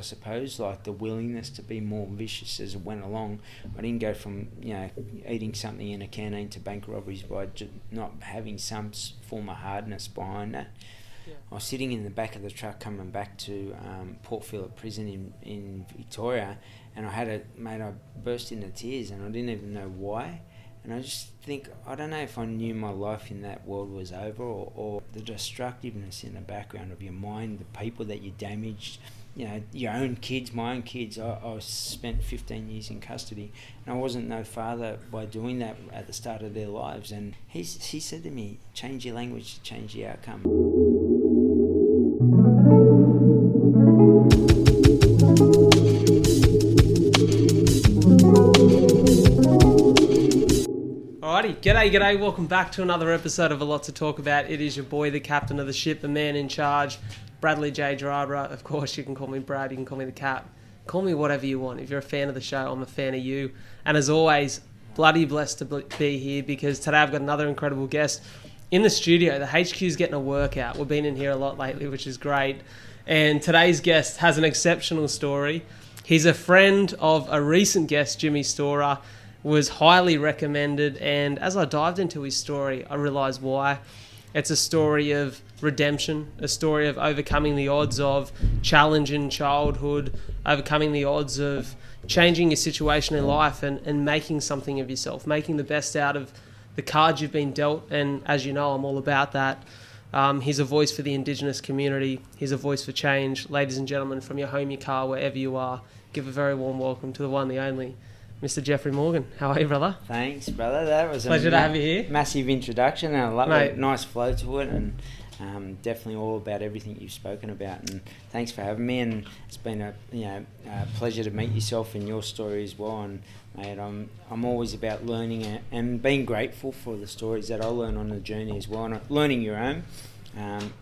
I suppose, like the willingness to be more vicious as it went along. I didn't go from, eating something in a canteen to bank robberies by not having some form of hardness behind that. Yeah. I was sitting in the back of the truck coming back to Port Phillip Prison in Victoria, and I burst into tears, and I didn't even know why. And I just think, I don't know if I knew my life in that world was over, or the destructiveness in the background of your mind, the people that you damaged, your own kids, my own kids. I spent 15 years in custody, and I wasn't no father by doing that at the start of their lives. And he said to me, change your language to change the outcome. Alrighty, g'day, welcome back to another episode of A Lot to Talk About. It is your boy, the captain of the ship, the man in charge, Bradley J. Gerardra. Of course, you can call me Brad, you can call me the Cap. Call me whatever you want. If you're a fan of the show, I'm a fan of you. And as always, bloody blessed to be here, because today I've got another incredible guest in the studio. The HQ's getting a workout. We've been in here a lot lately, which is great. And today's guest has an exceptional story. He's a friend of a recent guest, Jimmy Storer. Was highly recommended, and as I dived into his story, I realised why. It's a story of redemption, a story of overcoming the odds of challenge in childhood, overcoming the odds of changing your situation in life and making something of yourself, making the best out of the cards you've been dealt. And as you know, I'm all about that. He's a voice for the Indigenous community. He's a voice for change. Ladies and gentlemen, from your home, your car, wherever you are, give a very warm welcome to the one, the only, Mr. Jeffrey Morgan. How are you, brother? Thanks, brother. That was pleasure to have you here. Massive introduction, and I love Mate. it. Nice flow to it, and definitely all about everything you've spoken about. And thanks for having me. And it's been a pleasure to meet yourself and your story as well. And mate, I'm always about learning and being grateful for the stories that I learn on the journey as well. And learning your own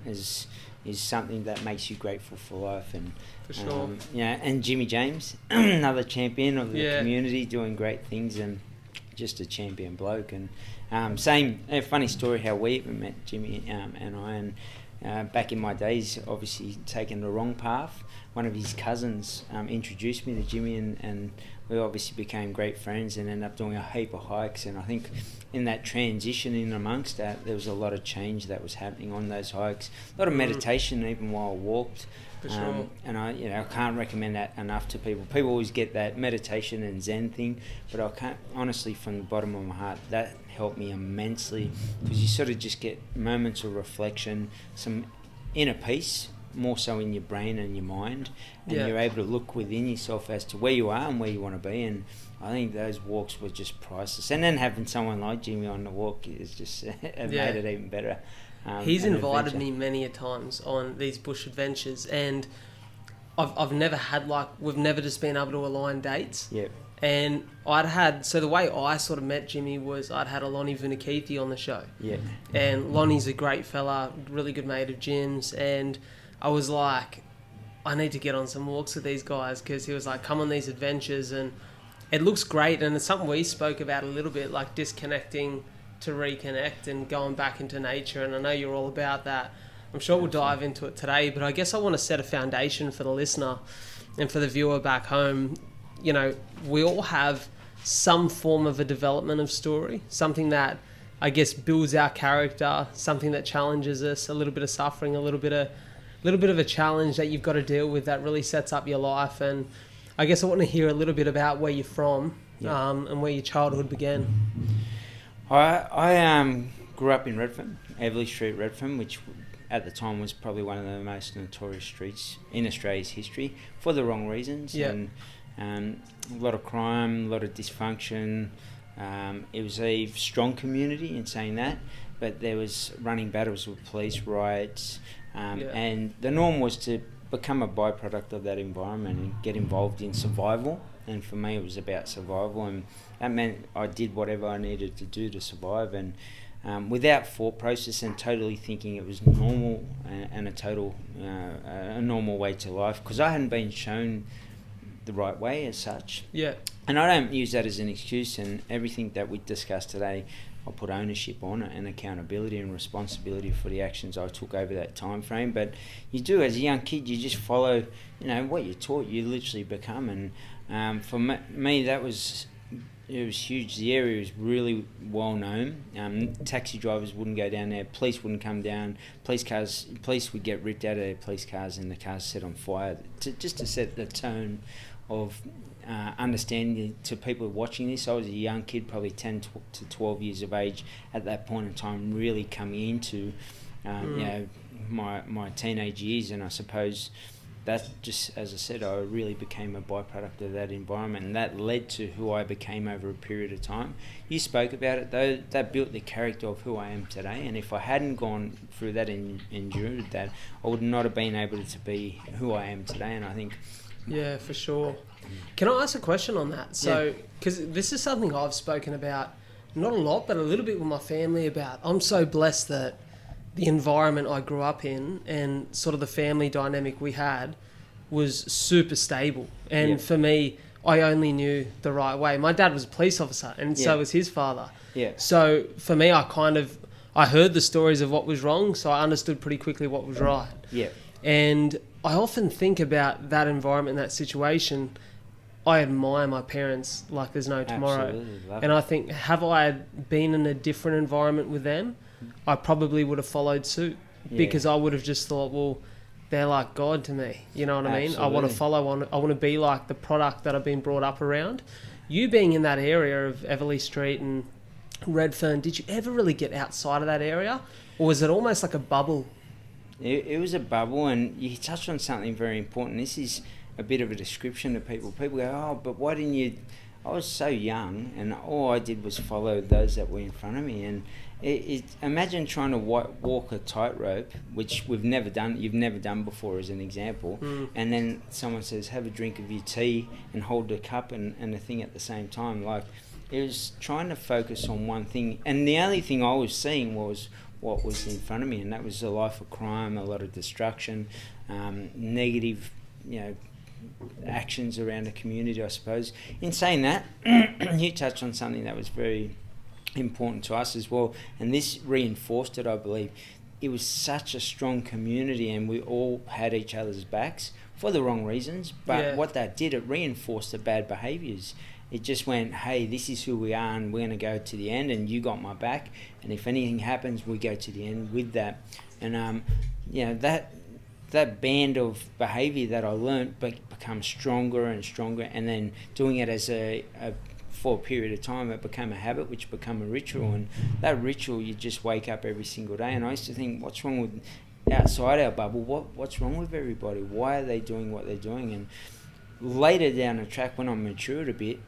is something that makes you grateful for life. And for sure. And Jimmy James, another champion of the community, doing great things, and just a champion bloke. And a funny story how we even met, Jimmy and I. And back in my days, obviously taking the wrong path. One of his cousins introduced me to Jimmy, and we obviously became great friends and ended up doing a heap of hikes. And I think in that transition in amongst that, there was a lot of change that was happening on those hikes. A lot of meditation even while I walked. For sure. And I can't recommend that enough to people. People always get that meditation and Zen thing, but I can't, honestly, from the bottom of my heart, that helped me immensely, because you sort of just get moments of reflection, some inner peace, more so in your brain and your mind, and you're able to look within yourself as to where you are and where you want to be. And I think those walks were just priceless. And then having someone like Jimmy on the walk is just made it even better. He's invited me many a times on these bush adventures, and I've never had, we've never just been able to align dates. Yep. And so the way I sort of met Jimmy was I'd had a Lonnie Vunikithi on the show. Yeah. And Lonnie's a great fella, really good mate of Jim's, and I was like, I need to get on some walks with these guys, because he was like, come on these adventures, and it looks great. And it's something we spoke about a little bit, like disconnecting to reconnect and going back into nature, and I know you're all about that. I'm sure we'll dive into it today, but I guess I want to set a foundation for the listener and for the viewer back home. We all have some form of a development of story, something that I guess builds our character, something that challenges us, a little bit of suffering, a little bit of a challenge that you've got to deal with that really sets up your life. And I guess I want to hear a little bit about where you're from, and where your childhood began. I grew up in Redfern, Everleigh Street, Redfern, which at the time was probably one of the most notorious streets in Australia's history, for the wrong reasons. And a lot of crime, a lot of dysfunction. It was a strong community in saying that, but there was running battles with police, riots, and the norm was to become a byproduct of that environment and get involved in survival. And for me, it was about survival, and that meant I did whatever I needed to do to survive, and without thought process, and totally thinking it was normal and a normal way to life, because I hadn't been shown the right way as such. Yeah. And I don't use that as an excuse, and everything that we discussed today, I put ownership on it and accountability and responsibility for the actions I took over that time frame. But you do, as a young kid, you just follow, what you're taught, you literally become. And for me, it was huge. The area was really well known. Taxi drivers wouldn't go down there. Police wouldn't come down. Police would get ripped out of their police cars and the cars set on fire. Just to set the tone of understanding to people watching this. I was a young kid, probably 10 to 12 years of age at that point in time, really coming into my teenage years, and I suppose that just, as I said, I really became a byproduct of that environment, and that led to who I became over a period of time. You spoke about it, though. That built the character of who I am today, and if I hadn't gone through that and endured that, I would not have been able to be who I am today. And I think... Yeah, for sure. Can I ask a question on that? So, because this is something I've spoken about, not a lot, but a little bit with my family about. I'm so blessed that the environment I grew up in and sort of the family dynamic we had was super stable. And for me, I only knew the right way. My dad was a police officer, and so was his father. Yeah. So for me, I heard the stories of what was wrong, so I understood pretty quickly what was right. Yeah. And I often think about that environment, that situation. I admire my parents like there's no tomorrow. Absolutely. And I think, have I been in a different environment with them, I probably would have followed suit, because I would have just thought, well, they're like God to me. You know what I mean? I want to follow on. I want to be like the product that I've been brought up around. You being in that area of Everleigh Street and Redfern, did you ever really get outside of that area? Or was it almost like a bubble? It was a bubble, and you touched on something very important. This is a bit of a description to people. People go, oh, but why didn't you... I was so young, and all I did was follow those that were in front of me. And imagine trying to walk a tightrope, which you've never done before, as an example, and then someone says, have a drink of your tea and hold the cup and the thing at the same time. Like, it was trying to focus on one thing, and the only thing I was seeing was what was in front of me, and that was a life of crime, a lot of destruction, negative, actions around the community, I suppose. In saying that, you touched on something that was very important to us as well, and this reinforced it, I believe. It was such a strong community, and we all had each other's backs for the wrong reasons, but what that did, it reinforced the bad behaviours. It just went, hey, this is who we are, and we're going to go to the end, and you got my back, and if anything happens, we go to the end with that. And that band of behaviour that I learnt becomes stronger and stronger, and then doing it as for a period of time, it became a habit, which became a ritual, and that ritual, you just wake up every single day. And I used to think, what's wrong with outside our bubble? What's wrong with everybody? Why are they doing what they're doing? And later down the track, when I matured a bit,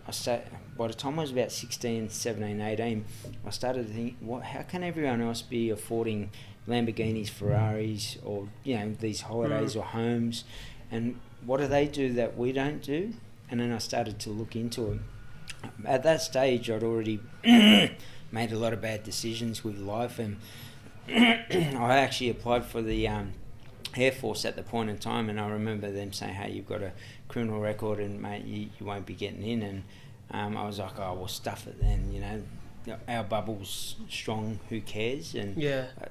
by the time I was about 16, 17, 18, I started to think, how can everyone else be affording Lamborghinis, Ferraris, or these holidays or homes, and what do they do that we don't do? And then I started to look into it. At that stage, I'd already made a lot of bad decisions with life, and I actually applied for the Air Force at the point in time, and I remember them saying, hey, you've got a criminal record, and mate, you won't be getting in. And I was like, oh, well, stuff it then, our bubble's strong, who cares? And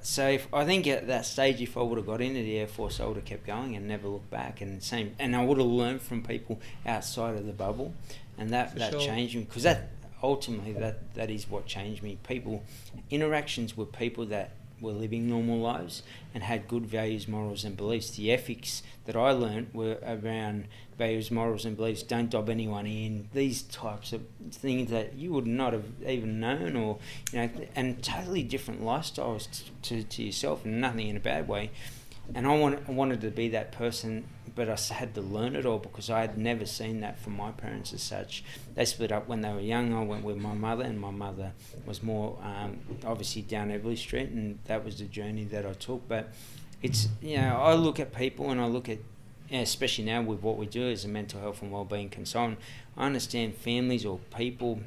so I think at that stage, if I would have got into the Air Force, I would have kept going and never looked back, and I would have learned from people outside of the bubble, and that changed me, because that ultimately that is what changed me. Interactions with people that were living normal lives and had good values, morals and beliefs. The ethics that I learned were around values, morals and beliefs. Don't dob anyone in. These types of things that you would not have even known, or and totally different lifestyles to yourself, and nothing in a bad way. And I wanted to be that person, but I had to learn it all, because I had never seen that from my parents as such. They split up when they were young. I went with my mother, and my mother was more obviously down Everleigh Street, and that was the journey that I took. But it's, I look at people, and I look at, especially now with what we do as a mental health and wellbeing consultant, I understand families or people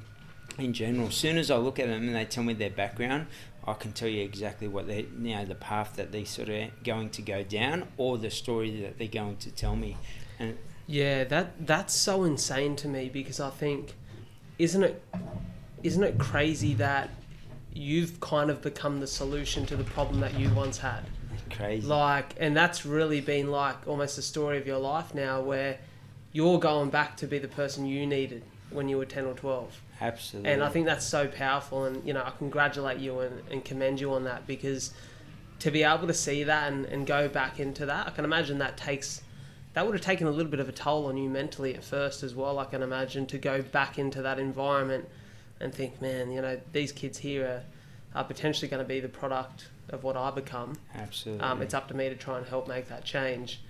in general. As soon as I look at them and they tell me their background, I can tell you exactly what they, the path that they sort of going to go down, or the story that they're going to tell me. And that's so insane to me, because I think, isn't it crazy that you've kind of become the solution to the problem that you once had. Crazy. Like, and that's really been like almost the story of your life now, where you're going back to be the person you needed when you were 10 or 12. Absolutely. And I think that's so powerful, and I congratulate you and commend you on that, because to be able to see that and go back into that, I can imagine that would have taken a little bit of a toll on you mentally at first as well. I can imagine, to go back into that environment and think, man, these kids here are potentially going to be the product of what I become. Absolutely. It's up to me to try and help make that change.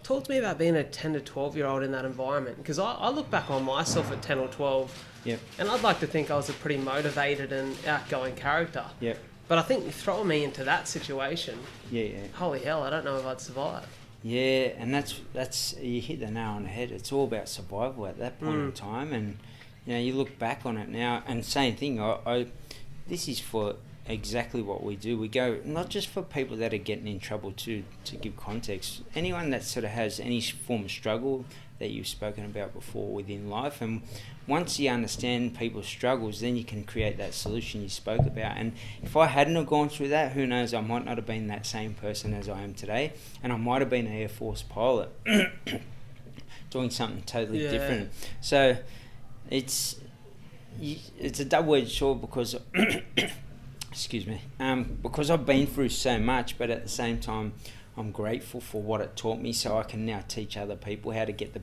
Talk to me about being a 10 to 12-year-old in that environment, because I look back on myself at 10 or 12, yep. and I'd like to think I was a pretty motivated and outgoing character. Yep. But I think throwing me into that situation, yeah. holy hell, I don't know if I'd survive. Yeah, and that's you hit the nail on the head. It's all about survival at that point in time, and you look back on it now, and same thing. I this is for exactly what we do. We go not just for people that are getting in trouble, to give context. Anyone that sort of has any form of struggle that you've spoken about before within life, and once you understand people's struggles, then you can create that solution you spoke about. And if I hadn't have gone through that, who knows, I might not have been that same person as I am today, and I might have been an Air Force pilot doing something totally different. So it's a double-edged sword, because excuse me, because I've been through so much, but at the same time I'm grateful for what it taught me, so I can now teach other people how to get the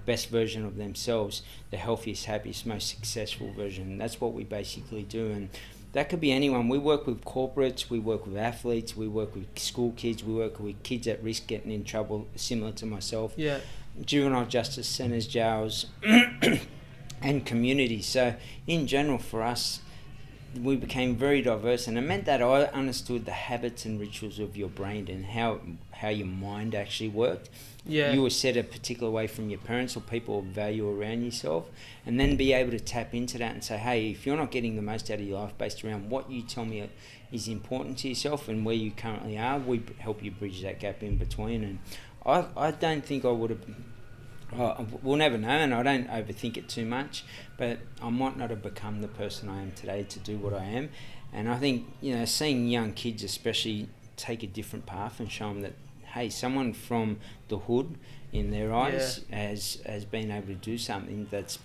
best version of themselves, the healthiest, happiest, most successful version. That's what we basically do, and that could be anyone. We work with corporates, we work with athletes, we work with school kids, we work with kids at risk getting in trouble, similar to myself. Yeah. Juvenile justice centres, jails, and communities. So in general, for us, we became very diverse, and it meant that I understood the habits and rituals of your brain and how your mind actually worked. Yeah. You were set a particular way from your parents or people of value around yourself, and then be able to tap into that and say, hey, if you're not getting the most out of your life based around what you tell me is important to yourself and where you currently are, we help you bridge that gap in between. And I don't think I would have... we'll never know, and I don't overthink it too much, but I might not have become the person I am today to do what I am. And I think, seeing young kids especially take a different path and show them that, hey, someone from the hood, in their eyes, has been able to do something that's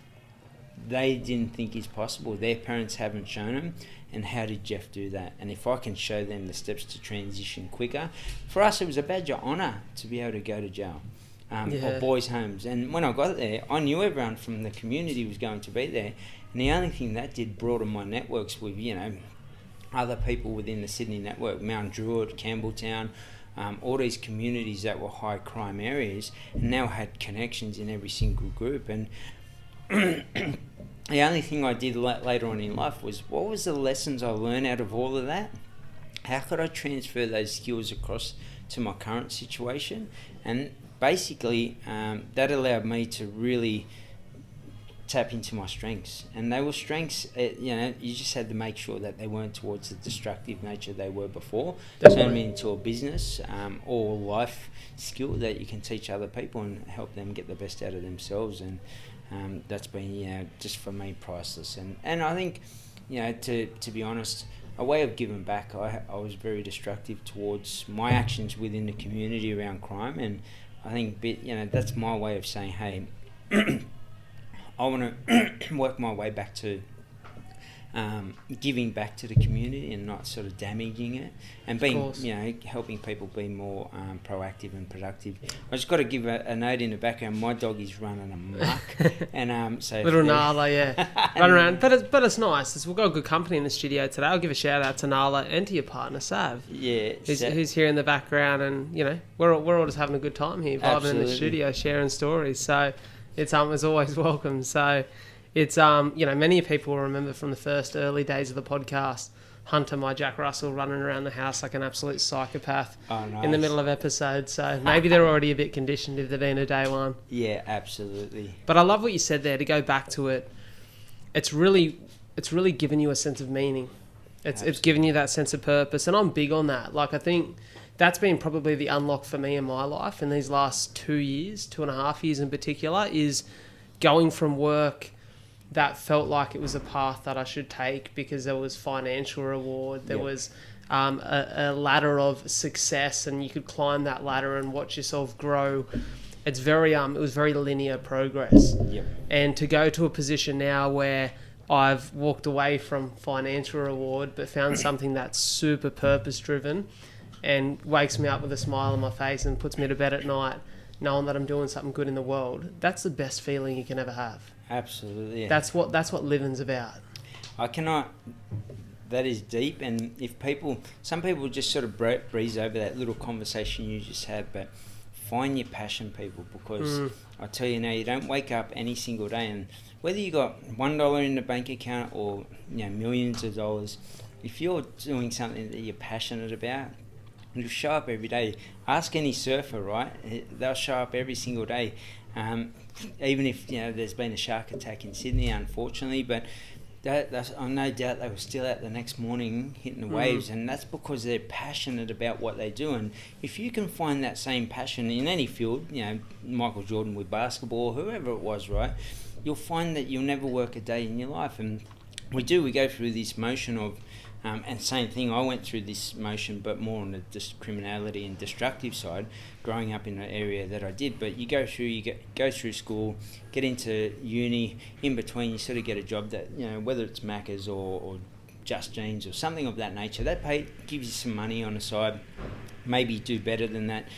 they didn't think is possible. Their parents haven't shown them, and how did Jeff do that? And if I can show them the steps to transition quicker, for us it was a badge of honour to be able to go to jail. Or boys' homes. And when I got there, I knew everyone from the community was going to be there. And the only thing that did broaden my networks with, other people within the Sydney network, Mount Druitt, Campbelltown, all these communities that were high crime areas, and now had connections in every single group. And the only thing I did later on in life was, what was the lessons I learned out of all of that? How could I transfer those skills across to my current situation? And basically, that allowed me to really tap into my strengths. And they were strengths, you just had to make sure that they weren't towards the destructive nature they were before. Turn them into a business or life skill that you can teach other people and help them get the best out of themselves. And that's been, just for me, priceless. And I think, to be honest, a way of giving back, I was very destructive towards my actions within the community around crime, and I think that's my way of saying, hey, I want to work my way back to giving back to the community and not sort of damaging it, and being, helping people be more proactive and productive. I just got to give a note in the background. My dog is running amok, and so little Nala, run around. But it's nice. We've got good company in the studio today. I'll give a shout out to Nala and to your partner Sav. Who's here in the background, and we're all just having a good time here, vibing in the studio, sharing stories. So it's always welcome. So. It's, many people will remember from the first early days of the podcast, Hunter, my Jack Russell, running around the house like an absolute psychopath in the middle of episodes. So maybe they're already a bit conditioned if they've been a day one. Yeah, absolutely. But I love what you said there, to go back to it. It's really given you a sense of meaning. It's given you that sense of purpose. And I'm big on that. Like, I think that's been probably the unlock for me in my life in these last 2 years, 2.5 years in particular, is going from work, that felt like it was a path that I should take because there was financial reward, there was a ladder of success, and you could climb that ladder and watch yourself grow. It's very it was very linear progress. And to go to a position now where I've walked away from financial reward but found something that's super purpose driven and wakes me up with a smile on my face and puts me to bed at night knowing that I'm doing something good in the world, that's the best feeling you can ever have. Absolutely. That's what living's about. That is deep, and some people just sort of breeze over that little conversation you just had, but find your passion, people, because I tell you now, you don't wake up any single day, and whether you got $1 in the bank account or millions of dollars, if you're doing something that you're passionate about, you'll show up every day. Ask any surfer, right? They'll show up every single day, even if there's been a shark attack in Sydney, unfortunately, but I'm no doubt they were still out the next morning hitting the waves, and that's because they're passionate about what they do. And if you can find that same passion in any field, Michael Jordan with basketball, whoever it was, right, you'll find that you'll never work a day in your life. And we go through this motion of, and same thing, I went through this motion, but more on the criminality and destructive side, growing up in the area that I did. But you go through school, get into uni, in between you sort of get a job that, whether it's Macca's or Just Jeans or something of that nature, that gives you some money on the side. Maybe you do better than that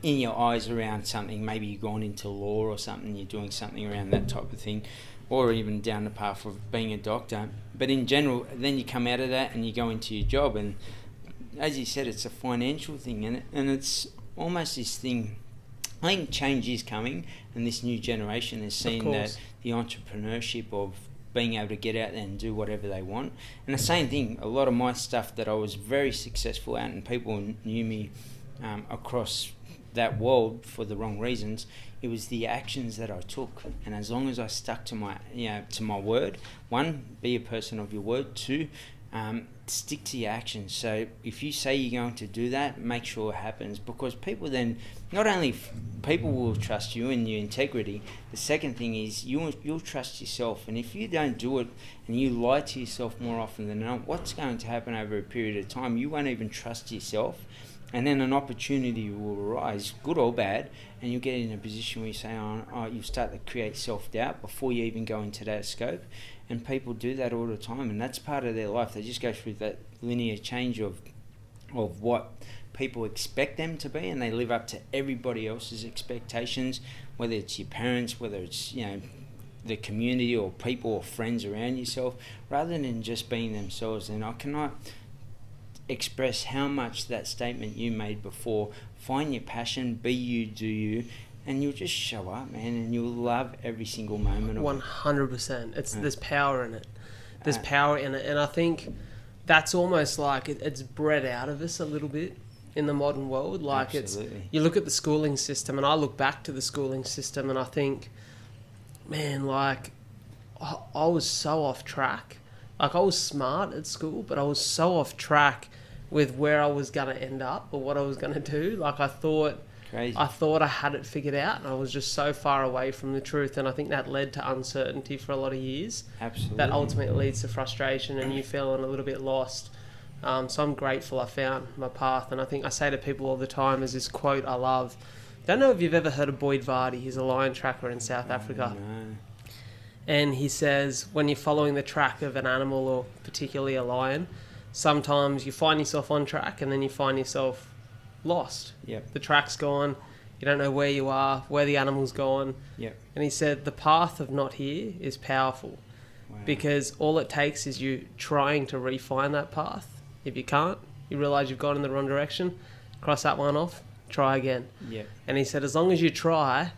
in your eyes around something. Maybe you've gone into law or something, you're doing something around that type of thing, or even down the path of being a doctor. But in general, then you come out of that and you go into your job, and as you said, it's a financial thing, and it's almost this thing. I think change is coming, and this new generation has seen that the entrepreneurship of being able to get out there and do whatever they want. And the same thing, a lot of my stuff that I was very successful at, and people knew me across that world for the wrong reasons, it was the actions that I took. And as long as I stuck to my word, one, be a person of your word, two, stick to your actions. So if you say you're going to do that, make sure it happens, because people then, not only people will trust you and your integrity, the second thing is you'll trust yourself. And if you don't do it and you lie to yourself more often than not, what's going to happen over a period of time? You won't even trust yourself, and then an opportunity will arise, good or bad, and you'll get in a position where you say, you start to create self-doubt before you even go into that scope. And people do that all the time, and that's part of their life. They just go through that linear change of what people expect them to be, and they live up to everybody else's expectations, whether it's your parents, whether it's the community or people or friends around yourself, rather than just being themselves. And I cannot express how much that statement you made before, find your passion, be you, do you, and you'll just show up, man, and you'll love every single moment of 100%. There's power in it. There's power in it, and I think that's almost like it's bred out of us a little bit in the modern world. Like, absolutely. You look at the schooling system, and I look back to the schooling system, and I think, man, like, I was so off track. Like, I was smart at school, but I was so off track with where I was going to end up or what I was going to do. Like, I thought I had it figured out, and I was just so far away from the truth. And I think that led to uncertainty for a lot of years. Absolutely. That ultimately leads to frustration and you feeling a little bit lost. So I'm grateful I found my path. And I think I say to people all the time, is this quote I love. Don't know if you've ever heard of Boyd Vardy. He's a lion tracker in South Africa. No. And he says, when you're following the track of an animal, or particularly a lion, sometimes you find yourself on track and then you find yourself lost. Yep. The track's gone. You don't know where you are, where the animal's gone. Yep. And he said, the path of not here is powerful. Wow. Because all it takes is you trying to refine that path. If you can't, you realise you've gone in the wrong direction, cross that one off, try again. Yep. And he said, as long as you try,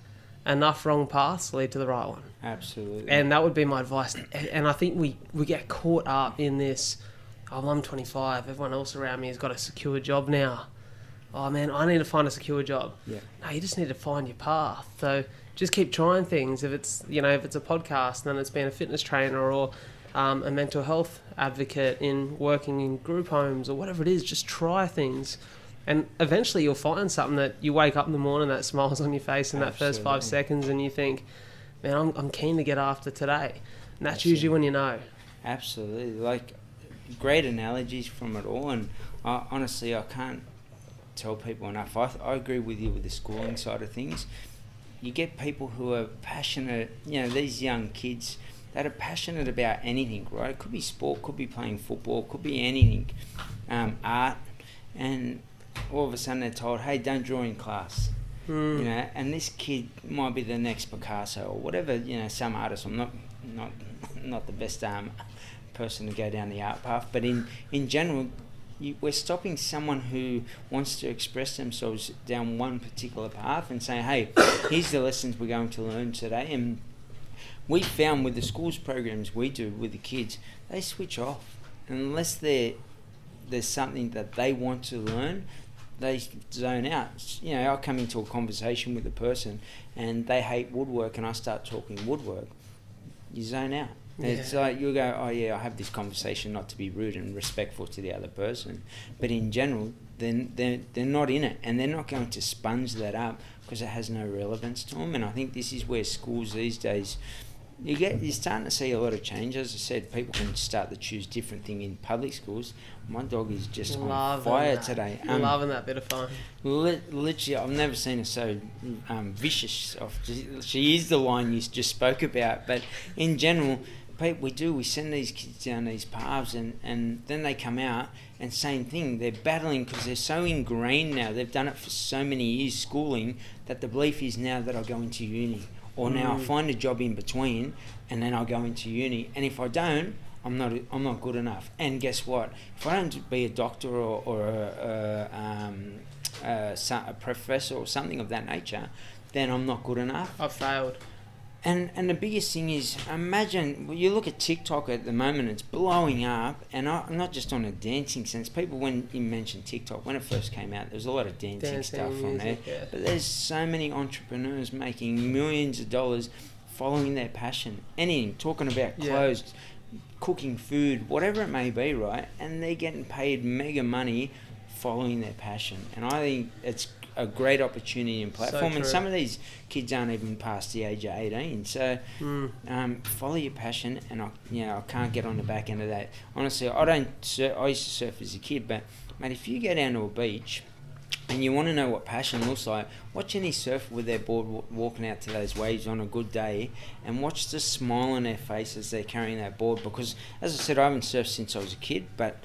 enough wrong paths lead to the right one. Absolutely. And that would be my advice. And I think we get caught up in this, oh, I'm 25, everyone else around me has got a secure job now. Oh man, I need to find a secure job. Yeah. No, you just need to find your path. So just keep trying things. If it's a podcast, then it's being a fitness trainer or a mental health advocate in working in group homes or whatever it is, just try things. And eventually you'll find something that you wake up in the morning that smiles on your face in that first 5 seconds and you think, man, I'm keen to get after today. And that's usually when you know. Absolutely. Like, great analogies from it all. And honestly, I can't tell people enough. I agree with you with the schooling side of things. You get people who are passionate, these young kids that are passionate about anything, right? It could be sport, could be playing football, could be anything, art, and all of a sudden they're told, hey, don't draw in class. And this kid might be the next Picasso or whatever, some artist. I'm not the best person to go down the art path, but in general, we're stopping someone who wants to express themselves down one particular path and saying, hey, here's the lessons we're going to learn today. And we found with the schools programs we do with the kids, they switch off. Unless there's something that they want to learn, they zone out. I'll come into a conversation with a person and they hate woodwork and I start talking woodwork. You zone out. Yeah. It's like you'll go, oh yeah, I have this conversation not to be rude and respectful to the other person. But in general, they're not in it and they're not going to sponge that up because it has no relevance to them. And I think this is where schools these days, you're starting to see a lot of change. As I said, people can start to choose different thing in public schools. My dog is just on fire today. Loving that bit of fun. Literally, I've never seen her so vicious. She is the line you just spoke about. But in general, we send these kids down these paths and then they come out and same thing. They're battling because they're so ingrained now. They've done it for so many years schooling that the belief is now that I'll go into uni. Or now I'll find a job in between and then I'll go into uni. And if I don't, I'm not good enough. And guess what? If I don't be a doctor or a professor or something of that nature, then I'm not good enough. I've failed. And the biggest thing is, imagine, you look at TikTok at the moment, it's blowing up, and I'm not just on a dancing sense. People, when you mention TikTok, when it first came out, there was a lot of dancing stuff on there. Yeah. But there's so many entrepreneurs making millions of dollars following their passion. Anything, talking about clothes, cooking food, whatever it may be, right? And they're getting paid mega money following their passion. And I think it's a great opportunity and platform, and some of these kids aren't even past the age of 18. So follow your passion, and I can't get on the back end of that. Honestly, I used to surf as a kid, but mate, if you go down to a beach and you want to know what passion looks like, watch any surfer with their board walking out to those waves on a good day, and watch the smile on their face as they're carrying that board. Because as I said, I haven't surfed since I was a kid, but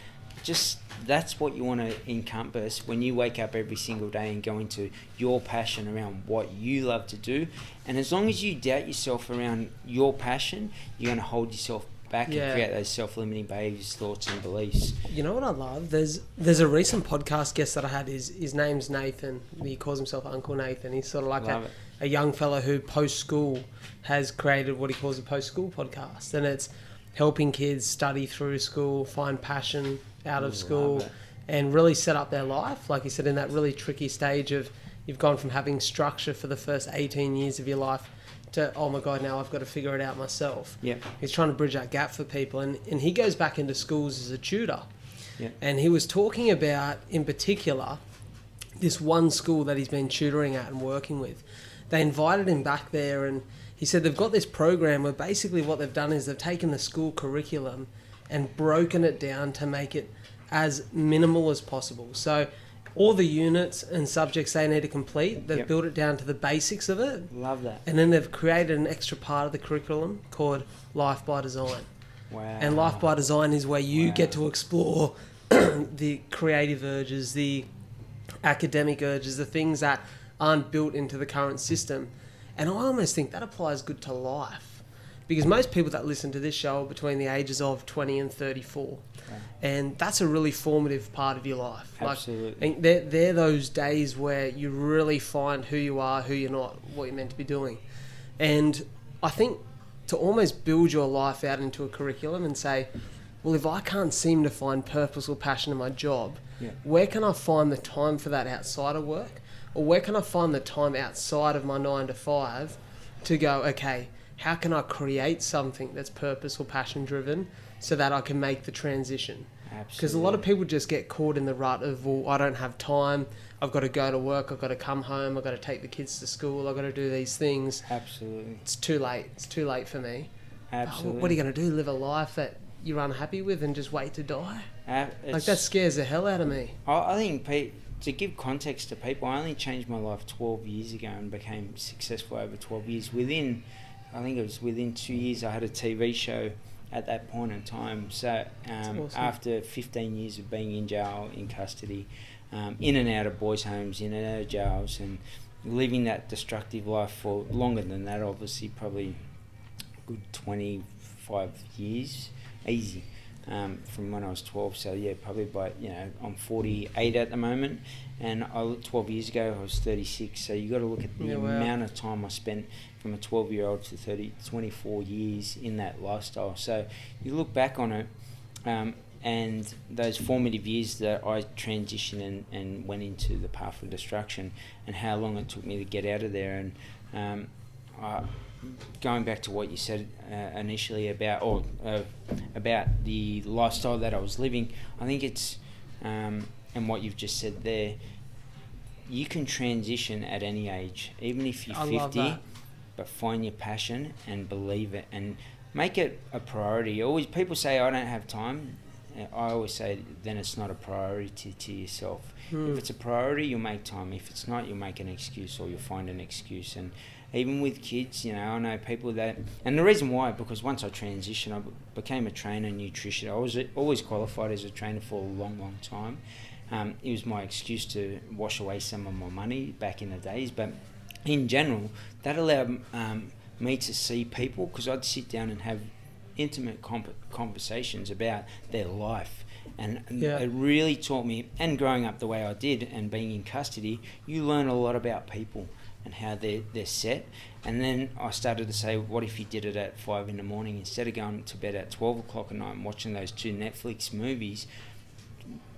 just that's what you want to encompass when you wake up every single day and go into your passion around what you love to do. And as long as you doubt yourself around your passion, you're going to hold yourself back and create those self-limiting behaviors, thoughts and beliefs. You know what I love? There's a recent podcast guest that I had. His name's Nathan. He calls himself Uncle Nathan. He's sort of like a young fella who post-school has created what he calls a post-school podcast. And it's helping kids study through school, find passion out of school, and really set up their life. Like you said, in that really tricky stage of you've gone from having structure for the first 18 years of your life to, oh my God, now I've got to figure it out myself. Yep. He's trying to bridge that gap for people. And he goes back into schools as a tutor. Yep. And he was talking about, in particular, this one school that he's been tutoring at and working with. They invited him back there, and he said they've got this program where basically what they've done is they've taken the school curriculum and broken it down to make it as minimal as possible. So all the units and subjects they need to complete, they've built it down to the basics of it. Love that. And then they've created an extra part of the curriculum called Life by Design. Wow. And Life by Design is where you get to explore the creative urges, the academic urges, the things that aren't built into the current system. And I almost think that applies good to life. Because most people that listen to this show are between the ages of 20 and 34. Yeah. And that's a really formative part of your life. Absolutely. Like, they're those days where you really find who you are, who you're not, what you're meant to be doing. And I think to almost build your life out into a curriculum and say, well, if I can't seem to find purpose or passion in my job, where can I find the time for that outside of work? Or where can I find the time outside of my 9 to 5 to go, okay, how can I create something that's purpose or passion driven so that I can make the transition? Because a lot of people just get caught in the rut of, well, I don't have time, I've got to go to work, I've got to come home, I've got to take the kids to school, I've got to do these things. Absolutely. It's too late for me. Absolutely. What are you going to do? Live a life that you're unhappy with and just wait to die? Like, that It's, scares the hell out of me. I think to give context to people, I only changed my life 12 years ago and became successful over 12 years. I think it was within 2 years, I had a TV show at that point in time. So Awesome. after 15 years of being in jail, in custody, in and out of boys' homes, in and out of jails, and living that destructive life for longer than that, obviously, probably a good 25 years, easy. From when I was 12, so yeah, probably by, I'm 48 at the moment, and 12 years ago I was 36, so you got to look at the amount of time I spent from a 12-year-old to 24 years in that lifestyle. So you look back on it, and those formative years that I transitioned and went into the path of destruction, and how long it took me to get out of there, and going back to what you said initially about the lifestyle that I was living, I think it's and what you've just said there, you can transition at any age, even if you're 50, but find your passion and believe it and make it a priority. Always, people say I don't have time. I always say then it's not a priority to yourself. If it's a priority, you'll make time. If it's not, you'll make an excuse, or you'll find an excuse. And even with kids, I know people that, and the reason why, because once I transitioned, I became a trainer, nutrition. I was always qualified as a trainer for a long, long time. It was my excuse to wash away some of my money back in the days, but in general, that allowed me to see people, because I'd sit down and have intimate conversations about their life. And it really taught me, and growing up the way I did and being in custody, you learn a lot about people and how they're set. And then I started to say, what if you did it at 5 a.m, instead of going to bed at 12 o'clock at night and watching those 2 Netflix movies?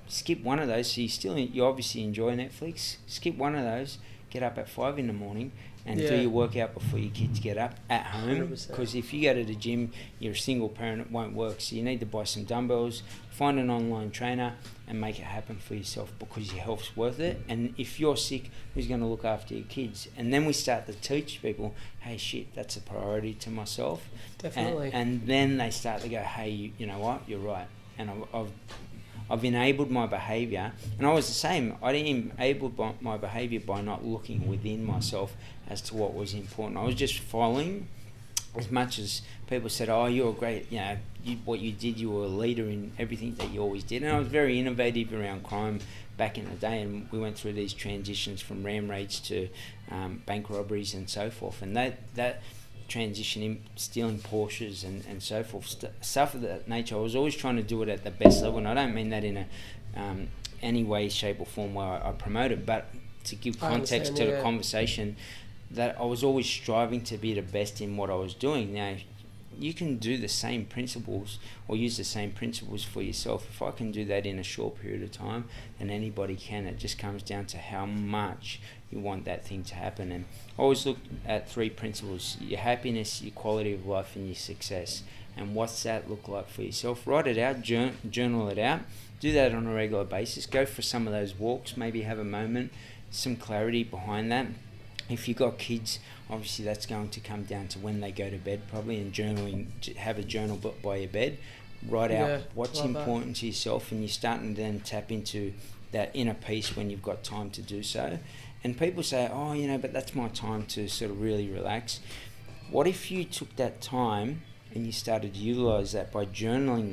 Skip one of those. So you obviously enjoy Netflix. Skip one of those, get up at 5 a.m, and do your workout before your kids get up at home. Because if you go to the gym, you're a single parent, it won't work. So you need to buy some dumbbells, find an online trainer, and make it happen for yourself, because your health's worth it. And if you're sick, who's going to look after your kids? And then we start to teach people, hey, shit, that's a priority to myself. Definitely. And then they start to go, hey, you know what, you're right. And I've enabled my behaviour, and I was the same. I didn't enable my behaviour by not looking within myself as to what was important. I was just following, as much as people said, oh, you're great, what you did, you were a leader in everything that you always did. And I was very innovative around crime back in the day, and we went through these transitions from ram raids to bank robberies and so forth. And that transition in stealing Porsches and so forth, stuff of that nature, I was always trying to do it at the best level. And I don't mean that in any way, shape or form where I promote it, but to give context to the conversation, that I was always striving to be the best in what I was doing. Now, you can do the same principles or use the same principles for yourself. If I can do that in a short period of time, then anybody can. It just comes down to how much you want that thing to happen. And I always look at 3 principles: your happiness, your quality of life, and your success. And what's that look like for yourself? Write it out, journal it out. Do that on a regular basis. Go for some of those walks, maybe have a moment, some clarity behind that. If you've got kids, obviously that's going to come down to when they go to bed probably, and journaling, have a journal by your bed. Write out what's important to yourself, and you're starting to then tap into that inner peace when you've got time to do so. And people say, oh, but that's my time to sort of really relax. What if you took that time and you started to utilise that by journaling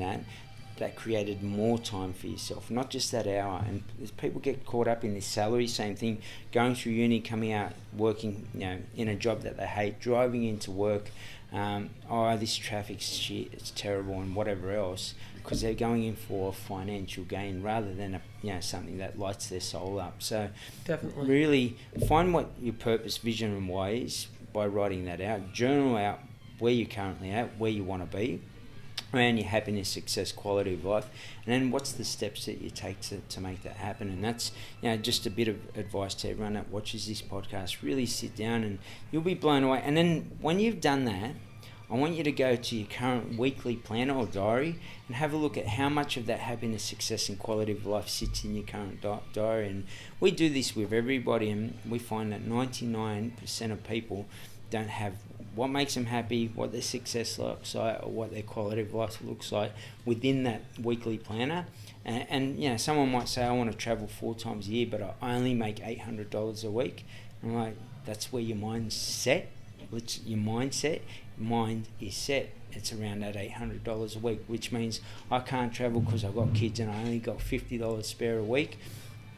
that created more time for yourself, not just that hour? And as people get caught up in this salary, same thing, going through uni, coming out, working, in a job that they hate, driving into work, this traffic's shit, it's terrible, and whatever else, because they're going in for financial gain rather than something that lights their soul up. So definitely, really find what your purpose, vision and why is by writing that out. Journal out where you're currently at, where you want to be, around your happiness, success, quality of life, and then what's the steps that you take to make that happen. And that's just a bit of advice to everyone that watches this podcast. Really sit down and you'll be blown away. And then when you've done that, I want you to go to your current weekly planner or diary and have a look at how much of that happiness, success and quality of life sits in your current diary. And we do this with everybody, and we find that 99% of people don't have what makes them happy, what their success looks like, or what their quality of life looks like within that weekly planner. And you know, someone might say, I want to travel 4 times a year, but I only make $800 a week. I'm like, that's where your mind's set. Your mindset, mind is set. It's around that $800 a week, which means I can't travel because I've got kids and I only got $50 spare a week.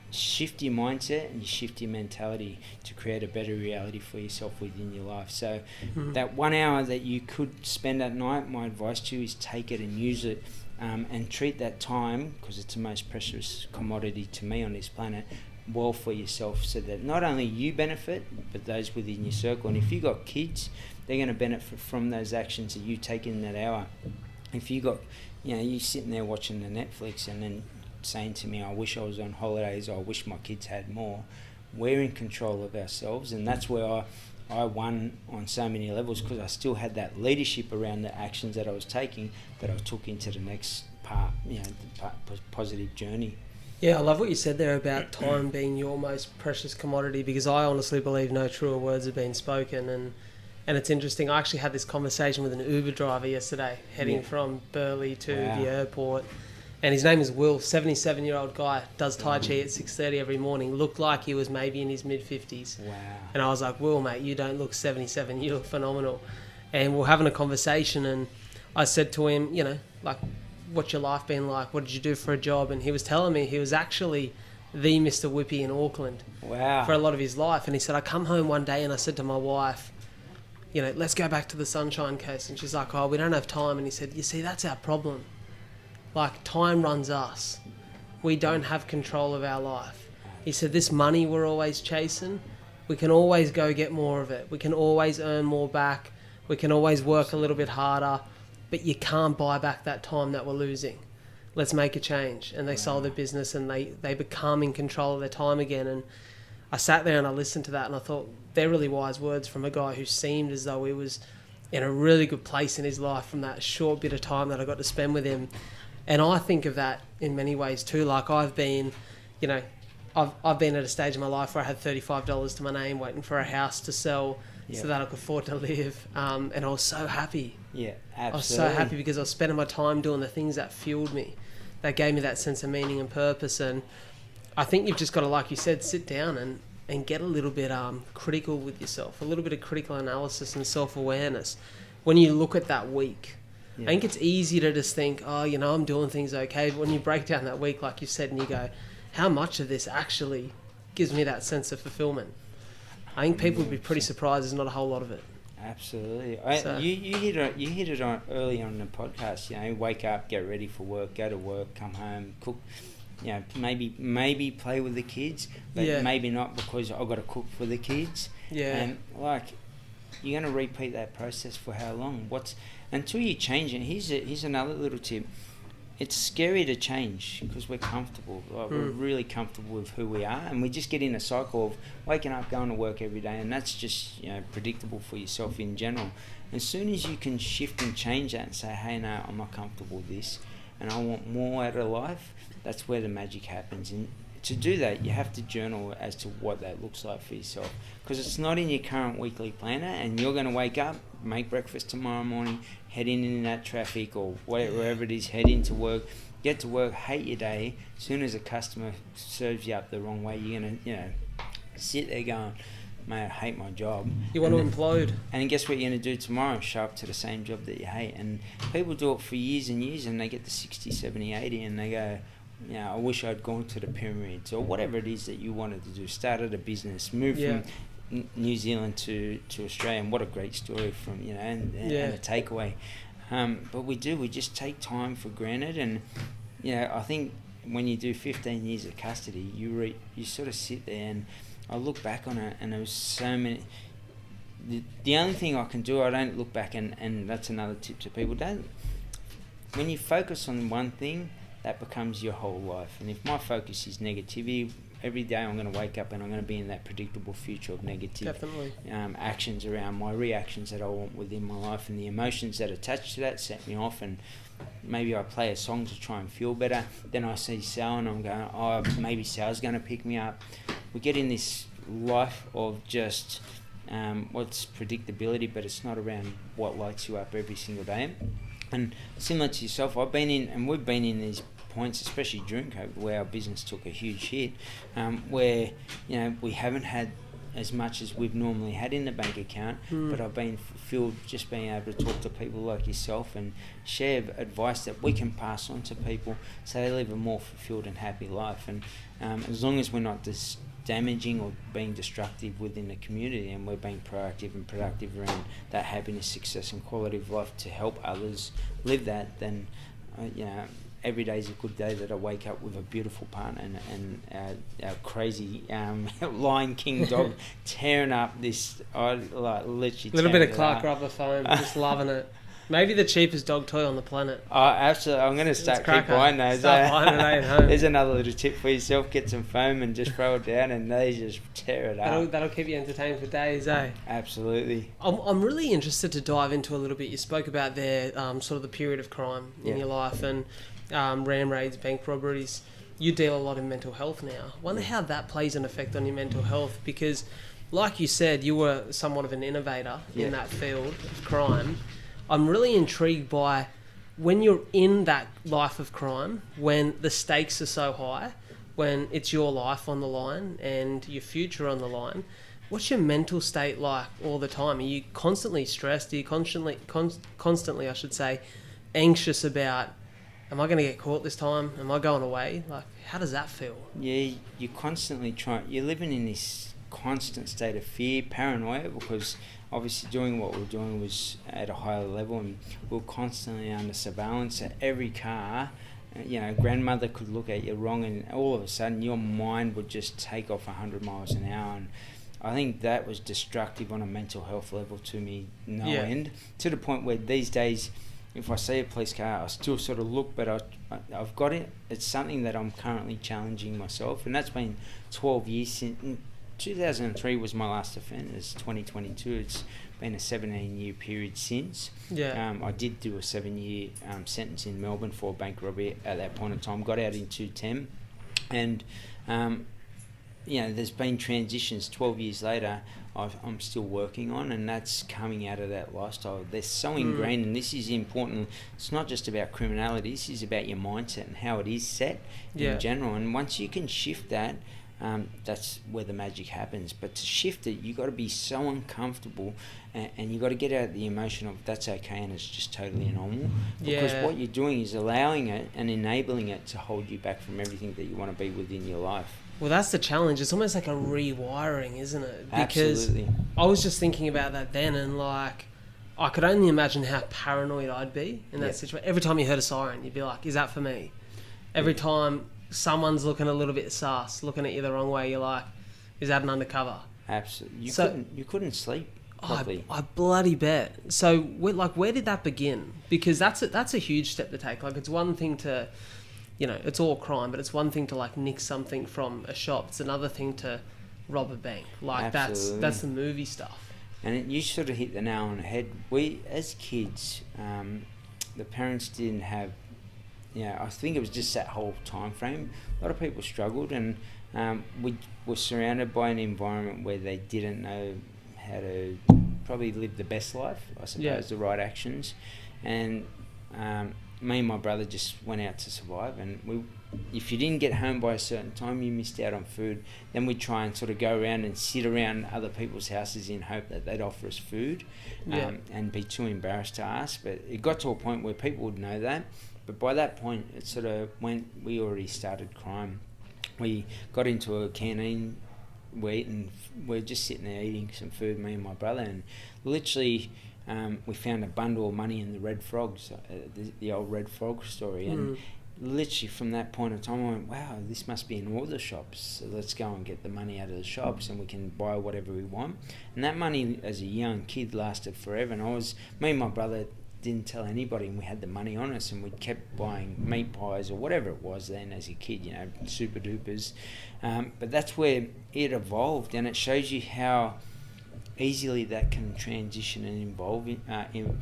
Shift your mindset and you shift your mentality to create a better reality for yourself within your life. So that 1 hour that you could spend at night, my advice to you is take it and use it, and treat that time, because it's the most precious commodity to me on this planet, well for yourself, so that not only you benefit but those within your circle. And if you got kids, they're going to benefit from those actions that you take in that hour. If you got, you know, you sitting there watching the Netflix and then saying to me, I wish I was on holidays, or I wish my kids had more, we're in control of ourselves. And that's where I won on so many levels, because I still had that leadership around the actions that I was taking, that I took into the next part, you know, the positive journey. Yeah, I love what you said there about time being your most precious commodity, because I honestly believe no truer words have been spoken. And it's interesting, I actually had this conversation with an Uber driver yesterday, heading from Burleigh to the airport. And his name is Will, 77-year-old guy, does Tai Chi at 6:30 every morning, looked like he was maybe in his mid-50s. Wow. And I was like, Will, mate, you don't look 77, you look phenomenal. And we're having a conversation, and I said to him, you know, like, what's your life been like? What did you do for a job? And he was telling me he was actually the Mr. Whippy in Auckland for a lot of his life. And he said, I come home one day and I said to my wife, you know, let's go back to the Sunshine Coast. And she's like, oh, we don't have time. And he said, you see, that's our problem. Like, time runs us. We don't have control of our life. He said, this money we're always chasing, we can always go get more of it. We can always earn more back. We can always work a little bit harder. But you can't buy back that time that we're losing. Let's make a change. And they sold their business and they become in control of their time again. And I sat there and I listened to that and I thought, they're really wise words from a guy who seemed as though he was in a really good place in his life from that short bit of time that I got to spend with him. And I think of that in many ways too. Like, I've been, you know, I've been at a stage in my life where I had $35 to my name waiting for a house to sell so that I could afford to live. And I was so happy. Yeah, absolutely. I was so happy because I was spending my time doing the things that fueled me, that gave me that sense of meaning and purpose. And I think you've just got to, like you said, sit down and get a little bit critical with yourself, a little bit of critical analysis and self-awareness. When you look at that week, I think it's easy to just think, oh, you know, I'm doing things okay. But when you break down that week, like you said, and you go, how much of this actually gives me that sense of fulfillment? I think people would be pretty surprised there's not a whole lot of it. Absolutely. You hit it on early on in the podcast. You know, wake up, get ready for work, go to work, come home, cook. You know, maybe play with the kids, but maybe not, because I've got to cook for the kids. Yeah. And like, you're going to repeat that process for how long? Until you change it. Here's another little tip. It's scary to change because we're comfortable. Like, we're really comfortable with who we are, and we just get in a cycle of waking up, going to work every day, and that's just, you know, predictable for yourself in general. As soon as you can shift and change that and say, hey, no, I'm not comfortable with this and I want more out of life, that's where the magic happens. And to do that, you have to journal as to what that looks like for yourself, because it's not in your current weekly planner, and you're going to wake up, make breakfast tomorrow morning, head in that traffic or wherever it is, head into work, get to work, hate your day. As soon as a customer serves you up the wrong way, you're going to, you know, sit there going, mate, I hate my job. You want to implode. And guess what you're going to do tomorrow? Show up to the same job that you hate. And people do it for years and years, and they get to 60, 70, 80, and they go, you know, I wish I'd gone to the pyramids, or whatever it is that you wanted to do. Started a business, moved from New Zealand to Australia, and what a great story from, you know, and a takeaway. But we just take time for granted. And, you know, I think when you do 15 years of custody, you sort of sit there, and I look back on it, and there was so many. The only thing I can do, I don't look back, and that's another tip to people. When you focus on one thing, that becomes your whole life. And if my focus is negativity, every day I'm going to wake up and I'm going to be in that predictable future of negative actions around my reactions that I want within my life, and the emotions that attach to that set me off. And maybe I play a song to try and feel better. Then I see Sal and I'm going, oh, maybe Sal's going to pick me up. We get in this life of just what's predictability, but it's not around what lights you up every single day. And similar to yourself, we've been in these points, especially during COVID, where our business took a huge hit, where we haven't had as much as we've normally had in the bank account, but I've been fulfilled just being able to talk to people like yourself and share advice that we can pass on to people so they live a more fulfilled and happy life. And as long as we're not damaging or being destructive within the community, and we're being proactive and productive around that happiness, success and quality of life to help others live that, then every day is a good day that I wake up with a beautiful partner and our crazy Lion King dog tearing up this, literally a little bit of Clark rubber foam, just loving it. Maybe the cheapest dog toy on the planet. Oh, absolutely. I'm going to keep buying those. Start buying it at home. There's another little tip for yourself. Get some foam and just throw it down and they just tear it up. That'll keep you entertained for days, eh? Absolutely. I'm really interested to dive into a little bit. You spoke about there sort of the period of crime in your life and ram raids, bank robberies. You deal a lot in mental health now. I wonder how that plays an effect on your mental health, because like you said, you were somewhat of an innovator in that field of crime. I'm really intrigued by when you're in that life of crime, when the stakes are so high, when it's your life on the line and your future on the line. What's your mental state like all the time? Are you constantly stressed? Are you constantly, I should say, anxious about, am I going to get caught this time? Am I going away? Like, how does that feel? Yeah, you're constantly you're living in this constant state of fear, paranoia, because obviously doing what we're doing was at a higher level and we're constantly under surveillance at every car. Grandmother could look at you wrong and all of a sudden your mind would just take off 100 miles an hour. And I think that was destructive on a mental health level to me, end, to the point where these days if I see a police car I still sort of look, but I've got it. It's something that I'm currently challenging myself, and that's been 12 years since. 2003 was my last offence. It's 2022. It's been a 17-year period since. I did do a 7-year sentence in Melbourne for bank robbery at that point in time. Got out in 2010, and there's been transitions. 12 years later, I'm still working on, and that's coming out of that lifestyle. They're so ingrained, and this is important. It's not just about criminality. This is about your mindset and how it is set in general. And once you can shift that, that's where the magic happens. But to shift it, you got to be so uncomfortable, and you got to get out the emotion of that's okay and it's just totally normal. Because what you're doing is allowing it and enabling it to hold you back from everything that you want to be within your life. Well, that's the challenge. It's almost like a rewiring, isn't it? Because Absolutely. I was just thinking about that then, and like, I could only imagine how paranoid I'd be in that situation. Every time you heard a siren, you'd be like, is that for me? Every time someone's looking a little bit sus, looking at you the wrong way, you're like, is that an undercover? Absolutely. You couldn't sleep properly. I bloody bet. So, where did that begin? Because that's a huge step to take. Like, it's one thing to, it's all crime, but it's one thing to like nick something from a shop. It's another thing to rob a bank. Like, Absolutely. that's the movie stuff. And you sort of hit the nail on the head. We, as kids, the parents didn't have. I think it was just that whole time frame. A lot of people struggled, and we were surrounded by an environment where they didn't know how to probably live the best life, I suppose, the right actions. And me and my brother just went out to survive, and if you didn't get home by a certain time, you missed out on food. Then we'd try and sort of go around and sit around other people's houses in hope that they'd offer us food, and be too embarrassed to ask. But it got to a point where people would know that. But by that point, it sort of we already started crime. We got into a canteen, we're just sitting there eating some food, me and my brother, and literally we found a bundle of money in the Red Frogs, the old Red Frog story. And literally from that point in time, I went, wow, this must be in all the shops. So let's go and get the money out of the shops and we can buy whatever we want. And that money as a young kid lasted forever. And me and my brother didn't tell anybody, and we had the money on us, and we kept buying meat pies or whatever it was then as a kid, super dupers. But that's where it evolved, and it shows you how easily that can transition and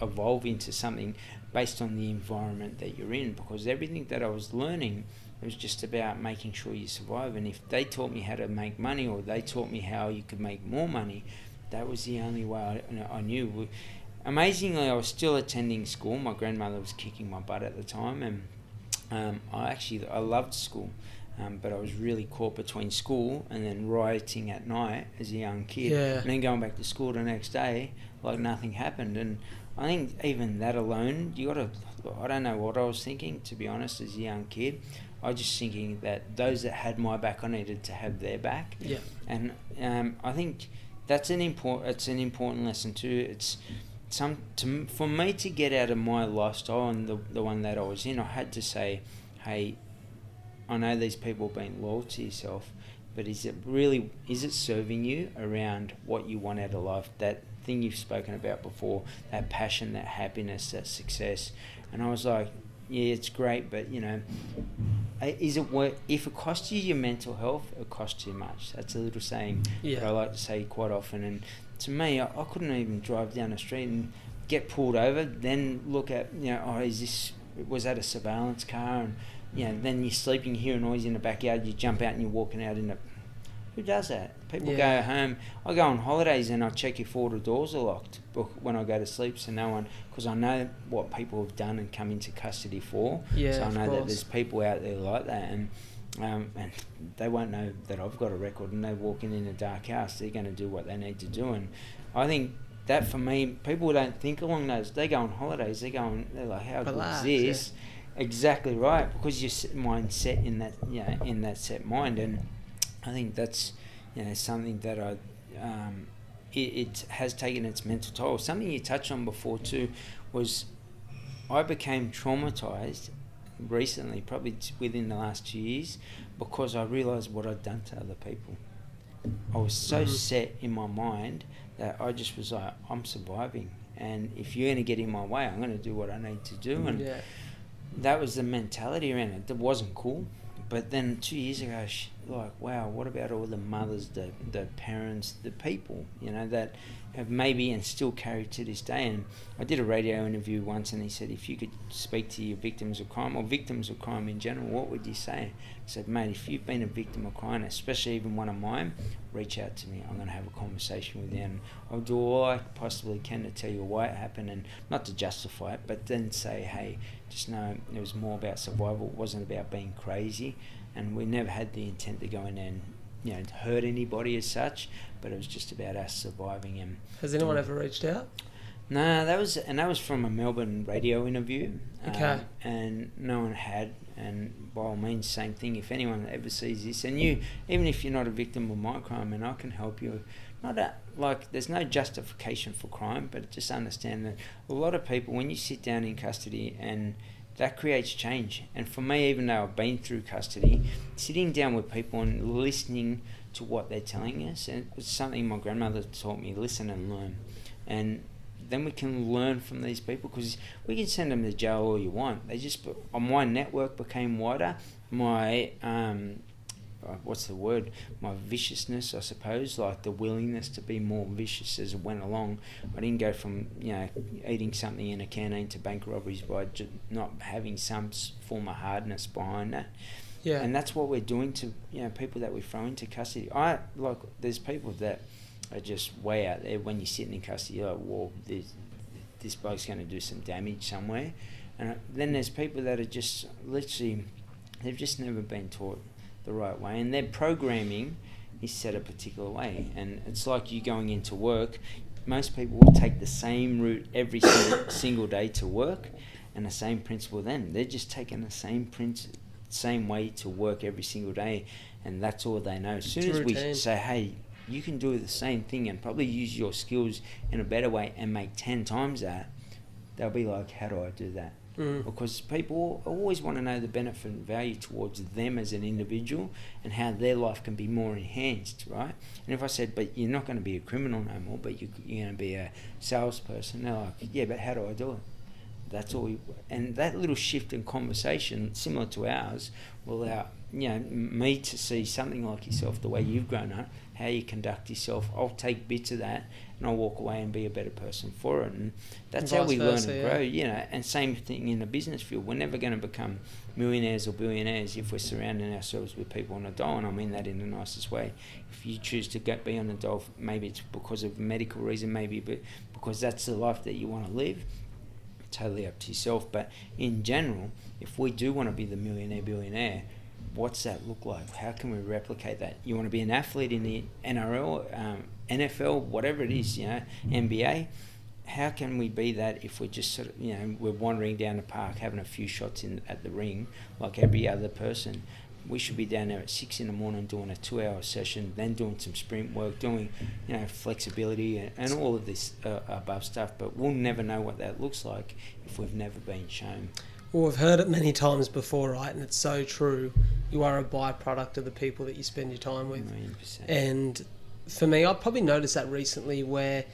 evolve into something based on the environment that you're in. Because everything that I was learning, it was just about making sure you survive. And if they taught me how to make money, or they taught me how you could make more money, that was the only way I knew. Amazingly, I was still attending school. My grandmother was kicking my butt at the time, and I loved school. But I was really caught between school and then rioting at night as a young kid, and then going back to school the next day like nothing happened. And I think even that alone, I don't know what I was thinking, to be honest, as a young kid. I was just thinking that those that had my back, I needed to have their back. Yeah. And I think it's an important lesson too. It's for me to get out of my lifestyle and the one that I was in, I had to say, hey, I know these people being loyal to yourself, but is it serving you around what you want out of life? That thing you've spoken about before, that passion, that happiness, that success. And I was like, yeah, it's great, but is it worth? If it costs you your mental health, it costs too much. That's a little saying that I like to say quite often. And to me, I couldn't even drive down the street and get pulled over, then look at, was that a surveillance car? And then you're sleeping, you hear a noise in the backyard, you jump out and you're walking out in the... Who does that? People go home. I go on holidays and I check if all the doors are locked when I go to sleep, so no one... Because I know what people have done and come into custody for. So I know that there's people out there like that, and they won't know that I've got a record, and they're walking in a dark house. They're going to do what they need to do. And I think that, for me, people don't think along those... They go on holidays, they're like, how good is this? Yeah. Exactly right, because your mind's set in that set mind. And I think that's something that it has taken its mental toll. Something you touched on before too was I became traumatized recently, probably within the last 2 years, because I realized what I'd done to other people. I was so set in my mind that I just was like, I'm surviving, and if you're going to get in my way, I'm going to do what I need to do. And that was the mentality around it. That wasn't cool. But then 2 years ago, wow, what about all the mothers, the parents, the people, that have maybe and still carry to this day? And I did a radio interview once, and he said, if you could speak to your victims of crime, or victims of crime in general, what would you say? I said, mate, if you've been a victim of crime, especially even one of mine, reach out to me. I'm going to have a conversation with you, and I'll do all I possibly can to tell you why it happened, and not to justify it, but then say, hey, just know it was more about survival. It wasn't about being crazy, and we never had the intent to go in and hurt anybody as such, but it was just about us surviving. And has anyone ever reached out? No, that was from a Melbourne radio interview. Okay. And no one had, and by all means, same thing. If anyone ever sees this, and you, even if you're not a victim of my crime, and I can help you. There's no justification for crime, but just understand that a lot of people, when you sit down in custody, and that creates change. And for me, even though I've been through custody, sitting down with people and listening to what they're telling us, and it's something my grandmother taught me, listen and learn. And then we can learn from these people, because we can send them to jail all you want. My network became wider. My my viciousness, I suppose, like the willingness to be more vicious as it went along. I didn't go from eating something in a canteen to bank robberies by just not having some form of hardness behind that. Yeah. And that's what we're doing to people that we throw into custody. There's people that are just way out there. When you're sitting in custody, you're like, well, this bloke's going to do some damage somewhere. And then there's people that are just literally, they've just never been taught the right way, and their programming is set a particular way. And it's like you going into work. Most people will take the same route every single day to work, and the same principle then. They're just taking the same way to work every single day, and that's all they know. As soon as we say, hey, you can do the same thing and probably use your skills in a better way and make 10 times that, they'll be like, how do I do that? Because people always want to know the benefit and value towards them as an individual, and how their life can be more enhanced, right? And if I said, but you're not going to be a criminal no more, but you're going to be a salesperson, they're like, yeah, but how do I do it? That's all. And that little shift in conversation, similar to ours, will allow me to see something like yourself, the way you've grown up, how you conduct yourself. I'll take bits of that and I'll walk away and be a better person for it. And that's how we learn and grow. And same thing in the business field. We're never going to become millionaires or billionaires if we're surrounding ourselves with people on the dole, and I mean that in the nicest way. If you choose to be on the dole, maybe it's because of medical reason, maybe because that's the life that you want to live. Totally up to yourself. But in general, if we do want to be the billionaire, what's that look like? How can we replicate that? You want to be an athlete in the NRL, NFL, whatever it is, NBA. How can we be that if we're just sort of, we're wandering down the park, having a few shots at the ring like every other person? We should be down there at 6 a.m. doing a 2-hour session, then doing some sprint work, doing, flexibility and all of this above stuff. But we'll never know what that looks like if we've never been shown. Well, we've heard it many times before, right? And it's so true. You are a byproduct of the people that you spend your time with. 100%. And for me, I've probably noticed that recently, where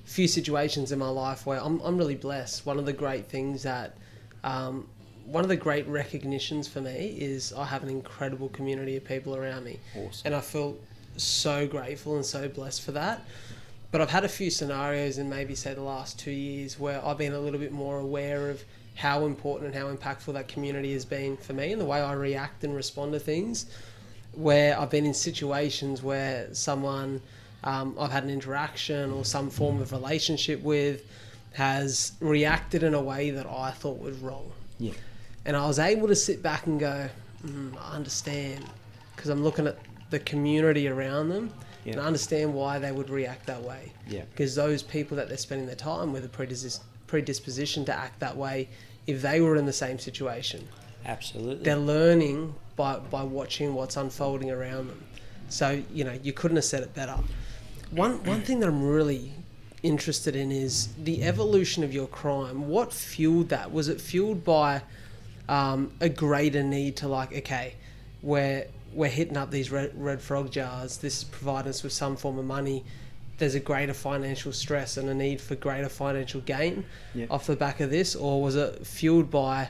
a few situations in my life where I'm really blessed. One of the great things that... one of the great recognitions for me is I have an incredible community of people around me. Awesome. And I feel so grateful and so blessed for that. But I've had a few scenarios in maybe, say, the last 2 years where I've been a little bit more aware of how important and how impactful that community has been for me and the way I react and respond to things, where I've been in situations where someone I've had an interaction or some form of relationship with has reacted in a way that I thought was wrong. Yeah. And I was able to sit back and go, I understand, because I'm looking at the community around them, and I understand why they would react that way. Yeah. Because those people that they're spending their time with are predisposition to act that way if they were in the same situation. Absolutely. They're learning by watching what's unfolding around them. So, you couldn't have said it better. One thing that I'm really interested in is the evolution of your crime. What fueled that? Was it fueled by a greater need to we're hitting up these red frog jars, this is providing us with some form of money, there's a greater financial stress and a need for greater financial gain off the back of this? Or was it fueled by,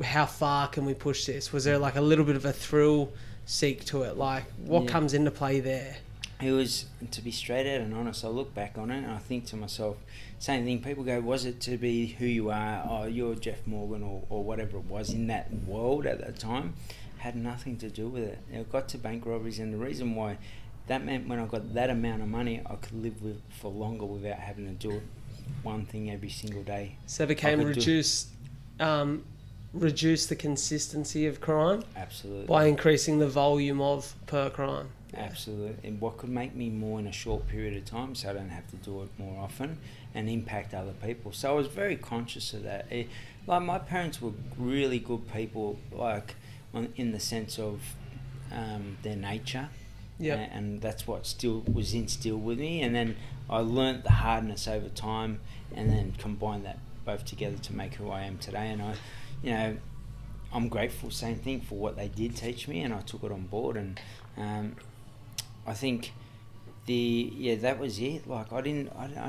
how far can we push this? Was there like a little bit of a thrill seek to it? Like, what comes into play there? It was, to be straight out and honest, I look back on it and I think to myself, same thing, people go, was it to be who you are? Oh, you're Jeff Morgan or whatever it was in that world at that time. Had nothing to do with it. It got to bank robberies, and the reason why that meant when I got that amount of money, I could live for longer without having to do one thing every single day. So it became reduce the consistency of crime? Absolutely. By increasing the volume of per crime? Yeah. Absolutely. And what could make me more in a short period of time so I don't have to do it more often and impact other people. So I was very conscious of that. My parents were really good people, in the sense of their nature. Yeah. And that's what still was instilled with me. And then I learnt the hardness over time and then combined that both together to make who I am today. And I'm grateful, same thing, for what they did teach me, and I took it on board. And I think that was it. Like I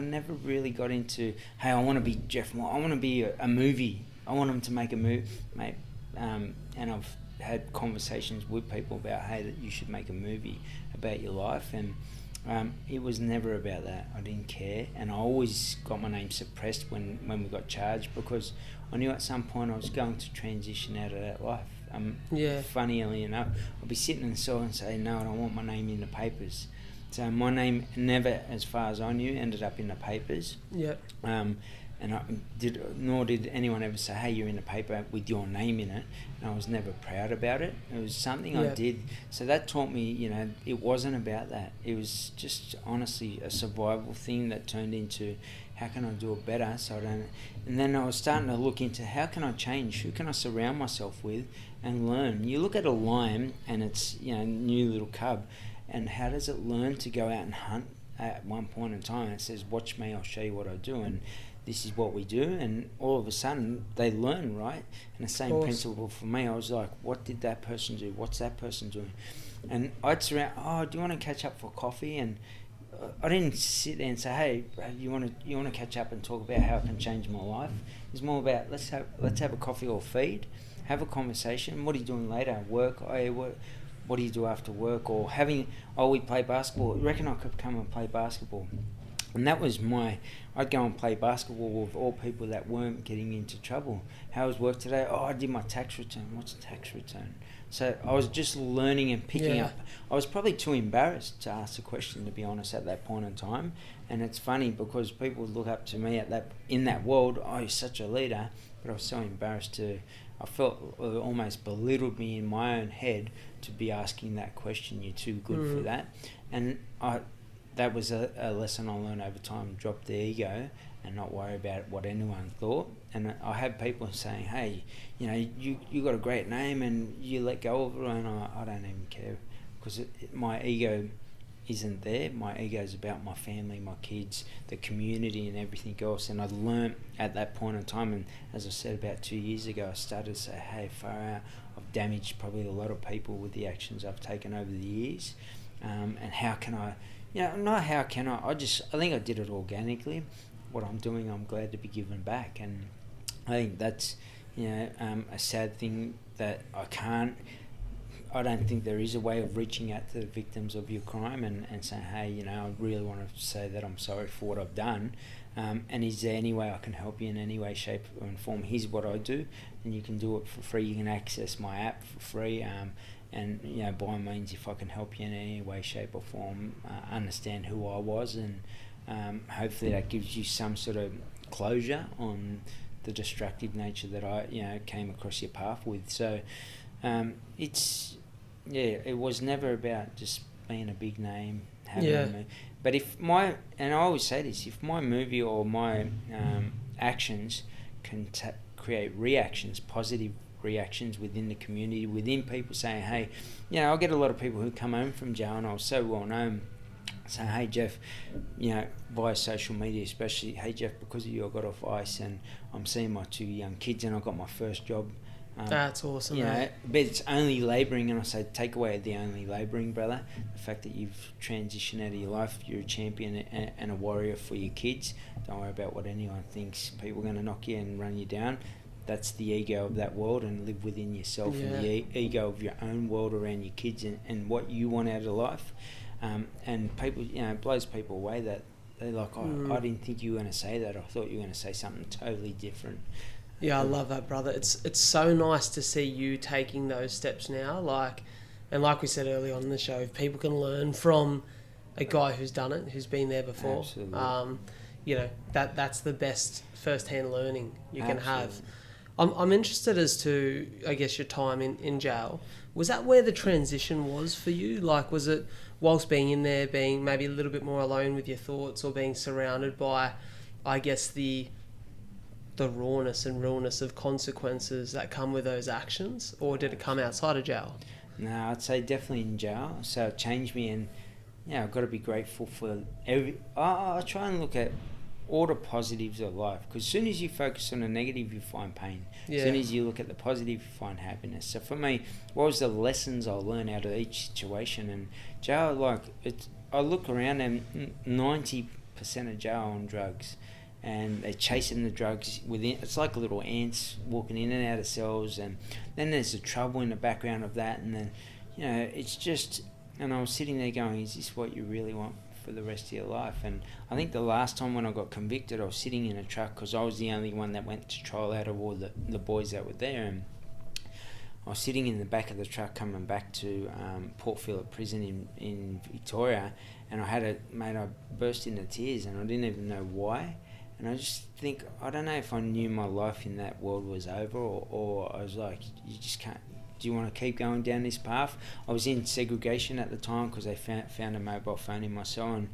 never really got into, hey, I want to be Jeff Moore. I want to be a movie. I want them to make a movie, mate. And I've had conversations with people about, hey, that you should make a movie about your life, and it was never about that. I didn't care, and I always got my name suppressed when we got charged, because I knew at some point I was going to transition out of that life. Funnily enough, I'd be sitting in the cell and say, no, I don't want my name in the papers. So my name never, as far as I knew, ended up in the papers. Yep. Nor did anyone ever say, hey, you're in the paper with your name in it. And I was never proud about it. It was something I did. So that taught me, it wasn't about that. It was just honestly a survival thing that turned into, how can I do it better so I don't... And then I was starting to look into, how can I change? Who can I surround myself with and learn? You look at a lion and it's, new little cub, and how does it learn to go out and hunt at one point in time? It says, watch me, I'll show you what I do. And this is what we do, and all of a sudden they learn, right? And the same principle for me. I was like, what did that person do? What's that person doing? And I'd surround, do you want to catch up for coffee? And I didn't sit there and say, hey, Brad, you want to catch up and talk about how I can change my life. It's more about let's have a coffee or feed, have a conversation. What are you doing later? Work? What do you do after work? Or we play basketball. I reckon I could come and play basketball. And that was I'd go and play basketball with all people that weren't getting into trouble. How was work today? Oh, I did my tax return. What's a tax return? So I was just learning and picking up. I was probably too embarrassed to ask the question, to be honest, at that point in time. And it's funny because people look up to me in that world. Oh, you're such a leader. But I was so embarrassed I felt it almost belittled me in my own head to be asking that question. You're too good for that. And that was a lesson I learned over time. Drop the ego and not worry about what anyone thought. And I had people saying, hey, you got a great name and you let go of it. And I don't even care because my ego isn't there. My ego is about my family, my kids, the community and everything else. And I learned at that point in time, and as I said about 2 years ago, I started to say, hey, far out, I've damaged probably a lot of people with the actions I've taken over the years. And how can I, not how can I think I did it organically. What I'm doing, I'm glad to be giving back. And I think that's, a sad thing that I don't think there is a way of reaching out to the victims of your crime and saying, hey, I really want to say that I'm sorry for what I've done. And is there any way I can help you in any way, shape or form? Here's what I do. And you can do it for free. You can access my app for free. And by all means, if I can help you in any way, shape or form, understand who I was, and hopefully that gives you some sort of closure on the destructive nature that I came across your path with. So it was never about just being a big name, having a movie. But and I always say this, if my movie or my actions can create reactions, positive reactions within the community, within people saying, hey, I get a lot of people who come home from jail, and I was so well known, saying, hey Jeff, via social media especially, hey Jeff, because of you I got off ice and I'm seeing my 2 young kids and I got my first job. That's awesome. But it's only labouring, and I say take away the only labouring, brother. The fact that you've transitioned out of your life, you're a champion and a warrior for your kids. Don't worry about what anyone thinks. People are going to knock you and run you down. That's the ego of that world, and live within yourself and the ego of your own world around your kids and what you want out of life. And people, it blows people away that they're like, I didn't think you were going to say that. I thought you were going to say something totally different. Yeah, I love that, brother. It's so nice to see you taking those steps now. Like we said earlier on in the show, if people can learn from a guy who's done it, who's been there before, that's the best first-hand learning you can have. I'm interested as to, I guess, your time in jail. Was that where the transition was for you? Like, was it whilst being in there, being maybe a little bit more alone with your thoughts, or being surrounded by, I guess, the rawness and realness of consequences that come with those actions, or did it come outside of jail? No, I'd say definitely in jail. So it changed me, and I've got to be grateful for I try and look at all the positives of life, because as soon as you focus on the negative, you find pain. As soon as you look at the positive, you find happiness. So for me, what was the lessons I learned out of each situation? And jail, I look around and 90% of jail on drugs. And they're chasing the drugs within. It's like little ants walking in and out of cells, and then there's the trouble in the background of that, and then it's just. And I was sitting there going, is this what you really want for the rest of your life? And I think the last time when I got convicted, I was sitting in a truck because I was the only one that went to trial out of all the boys that were there, and I was sitting in the back of the truck coming back to Port Phillip Prison in Victoria, and I burst into tears, and I didn't even know why. And I just think, I don't know if I knew my life in that world was over, or I was like, you just can't, do you want to keep going down this path? I was in segregation at the time because they found a mobile phone in my cell, and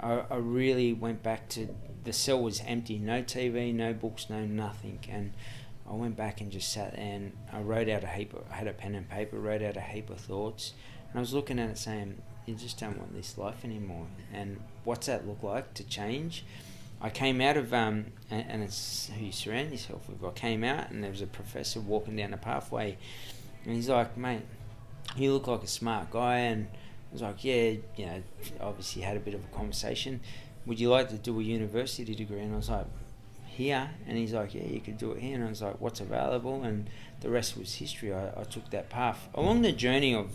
I really went back to, the cell was empty, no TV, no books, no nothing. And I went back and just sat there, and I wrote out I had a pen and paper, wrote out a heap of thoughts. And I was looking at it saying, you just don't want this life anymore. And what's that look like to change? I came out of, and it's who you surround yourself with. I came out, and there was a professor walking down the pathway, and he's like, mate, you look like a smart guy, and I was like, yeah, obviously had a bit of a conversation. Would you like to do a university degree? And I was like, here? And he's like, yeah, you could do it here. And I was like, what's available? And the rest was history. I took that path. Along the journey of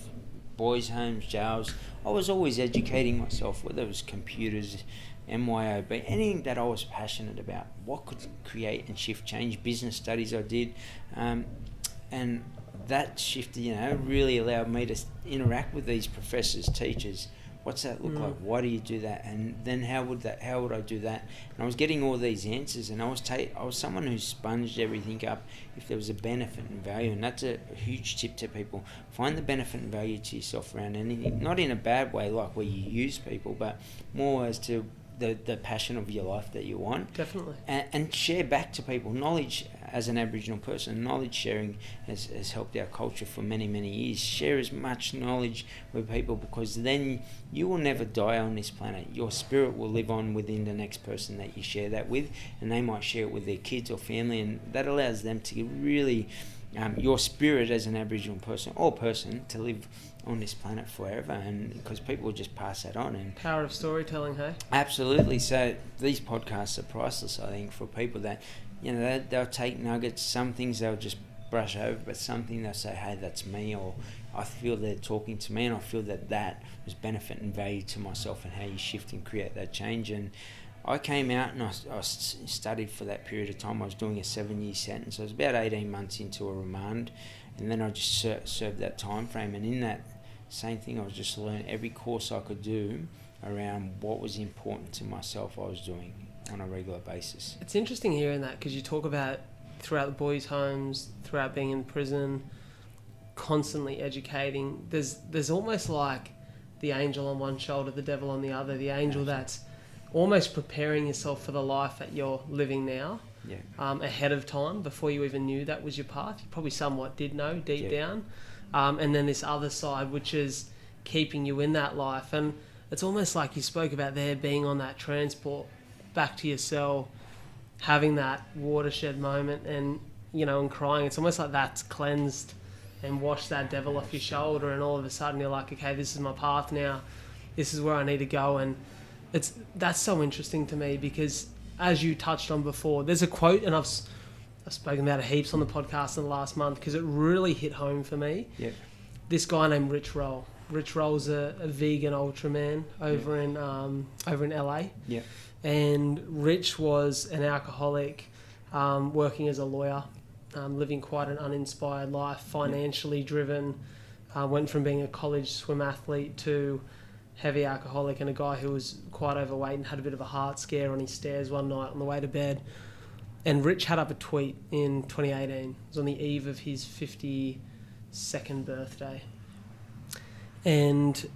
boys' homes, jails, I was always educating myself, whether it was computers, MYOB, anything that I was passionate about, what could create and shift change. Business studies I did, and that shift, really allowed me to interact with these professors, teachers. What's that look like? Why do you do that? And then how would I do that? And I was getting all these answers, and I was someone who sponged everything up if there was a benefit and value. And that's a huge tip to people. Find the benefit and value to yourself around anything, not in a bad way like where you use people, but more as to the passion of your life that you want. Definitely. And share back to people. Knowledge, as an Aboriginal person, knowledge sharing has helped our culture for many, many years. Share as much knowledge with people, because then you will never die on this planet. Your spirit will live on within the next person that you share that with, and they might share it with their kids or family, and that allows them to really, your spirit as an Aboriginal person or person, to live on this planet forever, and because people will just pass that on. And power of storytelling, hey? Absolutely. So these podcasts are priceless, I think, for people that, they'll take nuggets. Some things they'll just brush over, but something they'll say, hey, that's me, or I feel they're talking to me, and I feel that was benefit and value to myself, and how you shift and create that change. And I came out and I studied for that period of time. I was doing a 7-year sentence. I was about 18 months into a remand, and then I just served that time frame. And in that same thing, I was just learning every course I could do around what was important to myself I was doing on a regular basis. It's interesting hearing that, because you talk about throughout the boys' homes, throughout being in prison, constantly educating. There's almost like the angel on one shoulder, the devil on the other. The angel that's almost preparing yourself for the life that you're living now, ahead of time, before you even knew that was your path. You probably somewhat did know deep down. And then this other side, which is keeping you in that life. And it's almost like you spoke about there, being on that transport back to your cell, having that watershed moment, and and crying. It's almost like that's cleansed and washed that devil off your shoulder, and all of a sudden you're like, okay, this is my path now, this is where I need to go. And that's so interesting to me, because as you touched on before, there's a quote, and I've spoken about it heaps on the podcast in the last month, because it really hit home for me. Yep. This guy named Rich Roll. Rich Roll's a vegan Ultraman over in LA. Yeah. And Rich was an alcoholic, working as a lawyer, living quite an uninspired life, financially driven. Went from being a college swim athlete to heavy alcoholic, and a guy who was quite overweight and had a bit of a heart scare on his stairs one night on the way to bed. And Rich had up a tweet in 2018. It was on the eve of his 52nd birthday. And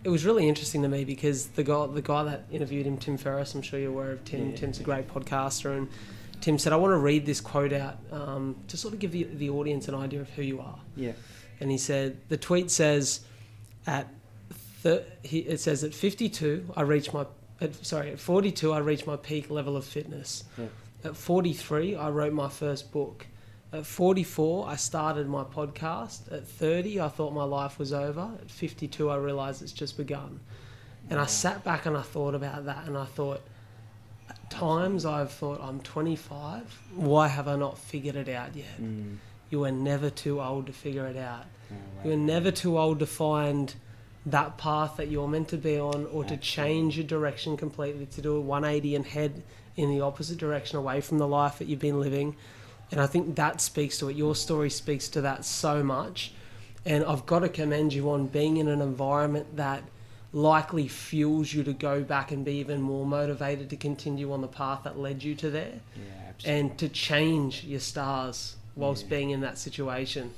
it was really interesting to me, because the guy that interviewed him, Tim Ferriss, I'm sure you're aware of Tim. Yeah, Tim's a great podcaster. And Tim said, I want to read this quote out to sort of give the audience an idea of who you are. Yeah. And he said, the tweet says, at 52, at 42, I reached my peak level of fitness. Yeah. At 43, I wrote my first book. At 44, I started my podcast. At 30, I thought my life was over. At 52, I realised it's just begun. And I sat back and I thought about that, and I thought, at times I've thought, I'm 25, why have I not figured it out yet? You are never too old to figure it out. You are never too old to find that path that you're meant to be on, or to change your direction completely, to do a 180 and head in the opposite direction, away from the life that you've been living. And I think that speaks to it. Your story speaks to that so much. And I've got to commend you on being in an environment that likely fuels you to go back and be even more motivated to continue on the path that led you to there. Yeah, absolutely. And to change your stars whilst being in that situation.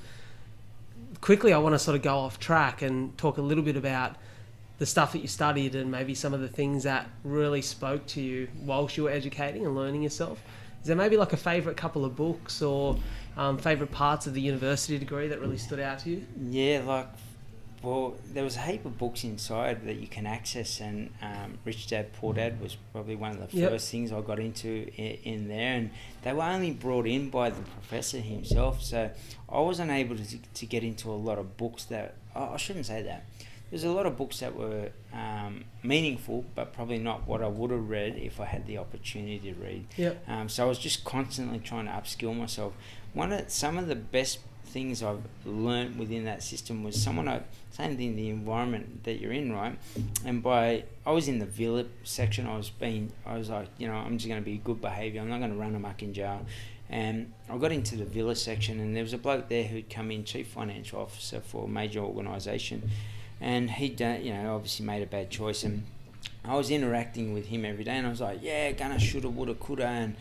Quickly, I want to sort of go off track and talk a little bit about the stuff that you studied, and maybe some of the things that really spoke to you whilst you were educating and learning yourself. Is there maybe like a favourite couple of books, or favourite parts of the university degree that really stood out to you? Yeah, there was a heap of books inside that you can access, and Rich Dad Poor Dad was probably one of the first things I got into in there, and they were only brought in by the professor himself, so I wasn't able to get into a lot of books that, I shouldn't say that. there's a lot of books that were meaningful, but probably not what I would have read if I had the opportunity to read. Yep. So I was just constantly trying to upskill myself. Some of the best things I've learnt within that system was same thing, the environment that you're in, right? And I was in the villa section. I was like, I'm just going to be good behaviour. I'm not going to run amok in jail. And I got into the villa section, and there was a bloke there who'd come in, chief financial officer for a major organisation, and he'd obviously made a bad choice. And I was interacting with him every day, and I was like, yeah, gonna, shoulda, woulda, coulda, and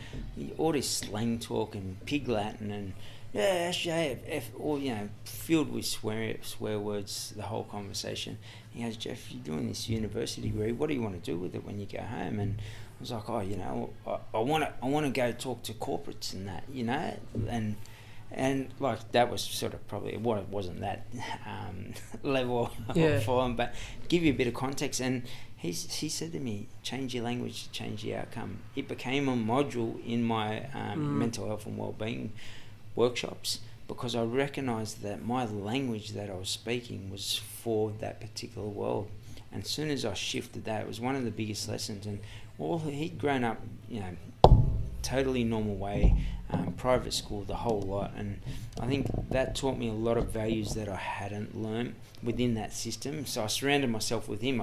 all this slang talk and pig Latin and SJF, all, filled with swear words, the whole conversation. He goes, Jeff, you're doing this university degree, what do you want to do with it when you go home? And I was like, I want to go talk to corporates and that, and like that was sort of probably what it wasn't that level for him, but give you a bit of context. And he said to me, change your language to change the outcome. It became a module in my mental health and wellbeing workshops, because I recognised that my language that I was speaking was for that particular world. And as soon as I shifted that, it was one of the biggest lessons. And he'd grown up, totally normal way, private school, the whole lot. And I think that taught me a lot of values that I hadn't learned within that system. So I surrounded myself with him.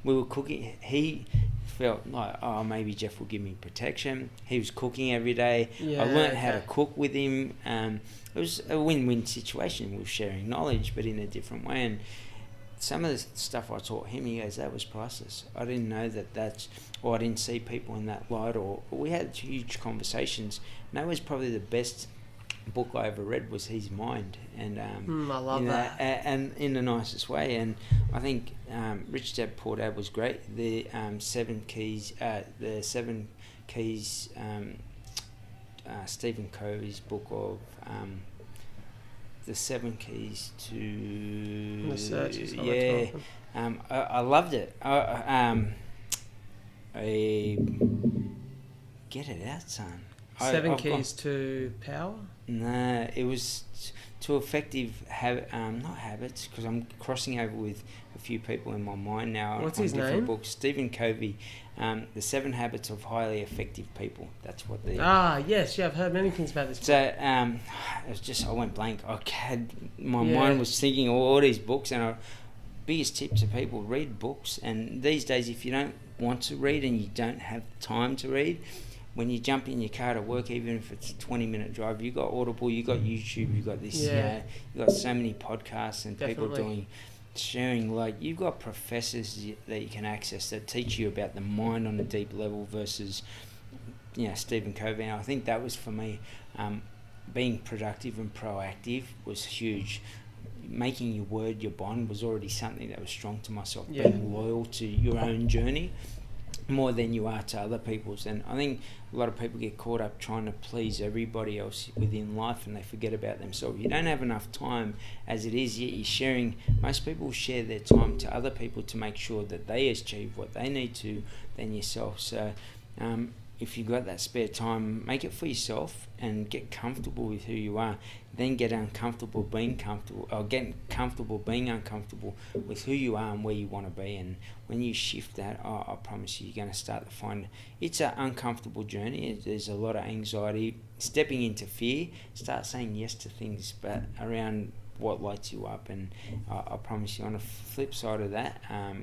We were cooking. He felt like, maybe Jeff will give me protection. He was cooking every day. I learned how to cook with him. It was a win-win situation. We were sharing knowledge, but in a different way. And some of the stuff I taught him, he goes, that was priceless. I didn't know I didn't see people in that light, or we had huge conversations. And that was probably the best book I ever read, was his mind. And I love that. And in the nicest way. And I think Rich Dad Poor Dad was great. The Seven Keys, Stephen Covey's book of the 7 Keys to the search. I loved it. I get it out, son. 7 Keys to Power? No, it was to effective not habits, because I'm crossing over with a few people in my mind now. What's on his different name? Books. Stephen Covey, The 7 Habits of Highly Effective People. That's what the... yes, I've heard many things about this book. So, it was just, I went blank. My mind was thinking all these books, and biggest tip to people, read books. And these days, if you don't want to read and you don't have time to read, when you jump in your car to work, even if it's a 20-minute drive, you got Audible, you got YouTube, you got this, you got so many podcasts and people sharing. Like, you've got professors that you can access that teach you about the mind on a deep level versus, Stephen Covey. And I think that was for me, being productive and proactive was huge. Making your word your bond was already something that was strong to myself. Being loyal to your own journey more than you are to other people's. And I think a lot of people get caught up trying to please everybody else within life, and they forget about themselves. You don't have enough time as it is, yet you're sharing. Most people share their time to other people to make sure that they achieve what they need to than yourself. So if you've got that spare time, make it for yourself and get comfortable with who you are. Then get uncomfortable being comfortable, or get comfortable being uncomfortable with who you are and where you want to be. And when you shift that, I promise you're going to start to find it's an uncomfortable journey. There's a lot of anxiety, stepping into fear. Start saying yes to things, but around what lights you up. And I promise you, on the flip side of that,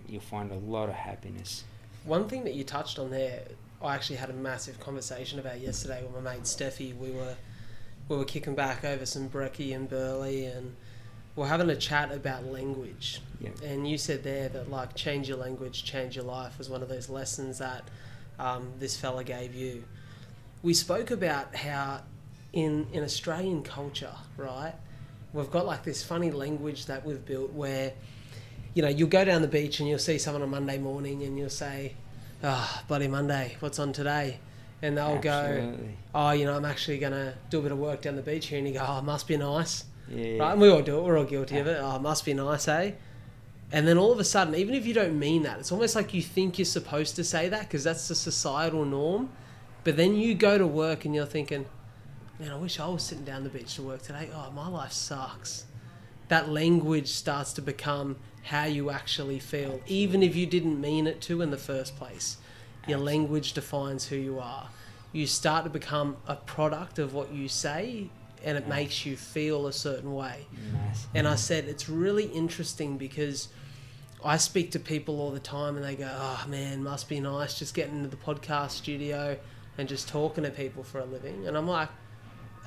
you'll find a lot of happiness. One thing that you touched on there, I actually had a massive conversation about yesterday with my mate Steffi. We were kicking back over some brekkie and burley, and we're having a chat about language. Yep. And you said there that, like, change your language, change your life was one of those lessons that this fella gave you. We spoke about how in Australian culture, right, we've got like this funny language that we've built where, you'll go down the beach and you'll see someone on Monday morning and you'll say, bloody Monday, what's on today? And they'll go, I'm actually going to do a bit of work down the beach here. And you go, it must be nice. Yeah. Right? And we all do it. We're all guilty of it. It must be nice, eh? And then all of a sudden, even if you don't mean that, it's almost like you think you're supposed to say that because that's the societal norm. But then you go to work and you're thinking, man, I wish I was sitting down the beach to work today. My life sucks. that language starts to become how you actually feel, even if you didn't mean it to in the first place. Your language defines who you are. You start to become a product of what you say, and it makes you feel a certain way. And I said, it's really interesting because I speak to people all the time and they go, oh man, must be nice just getting into the podcast studio and just talking to people for a living. And I'm like,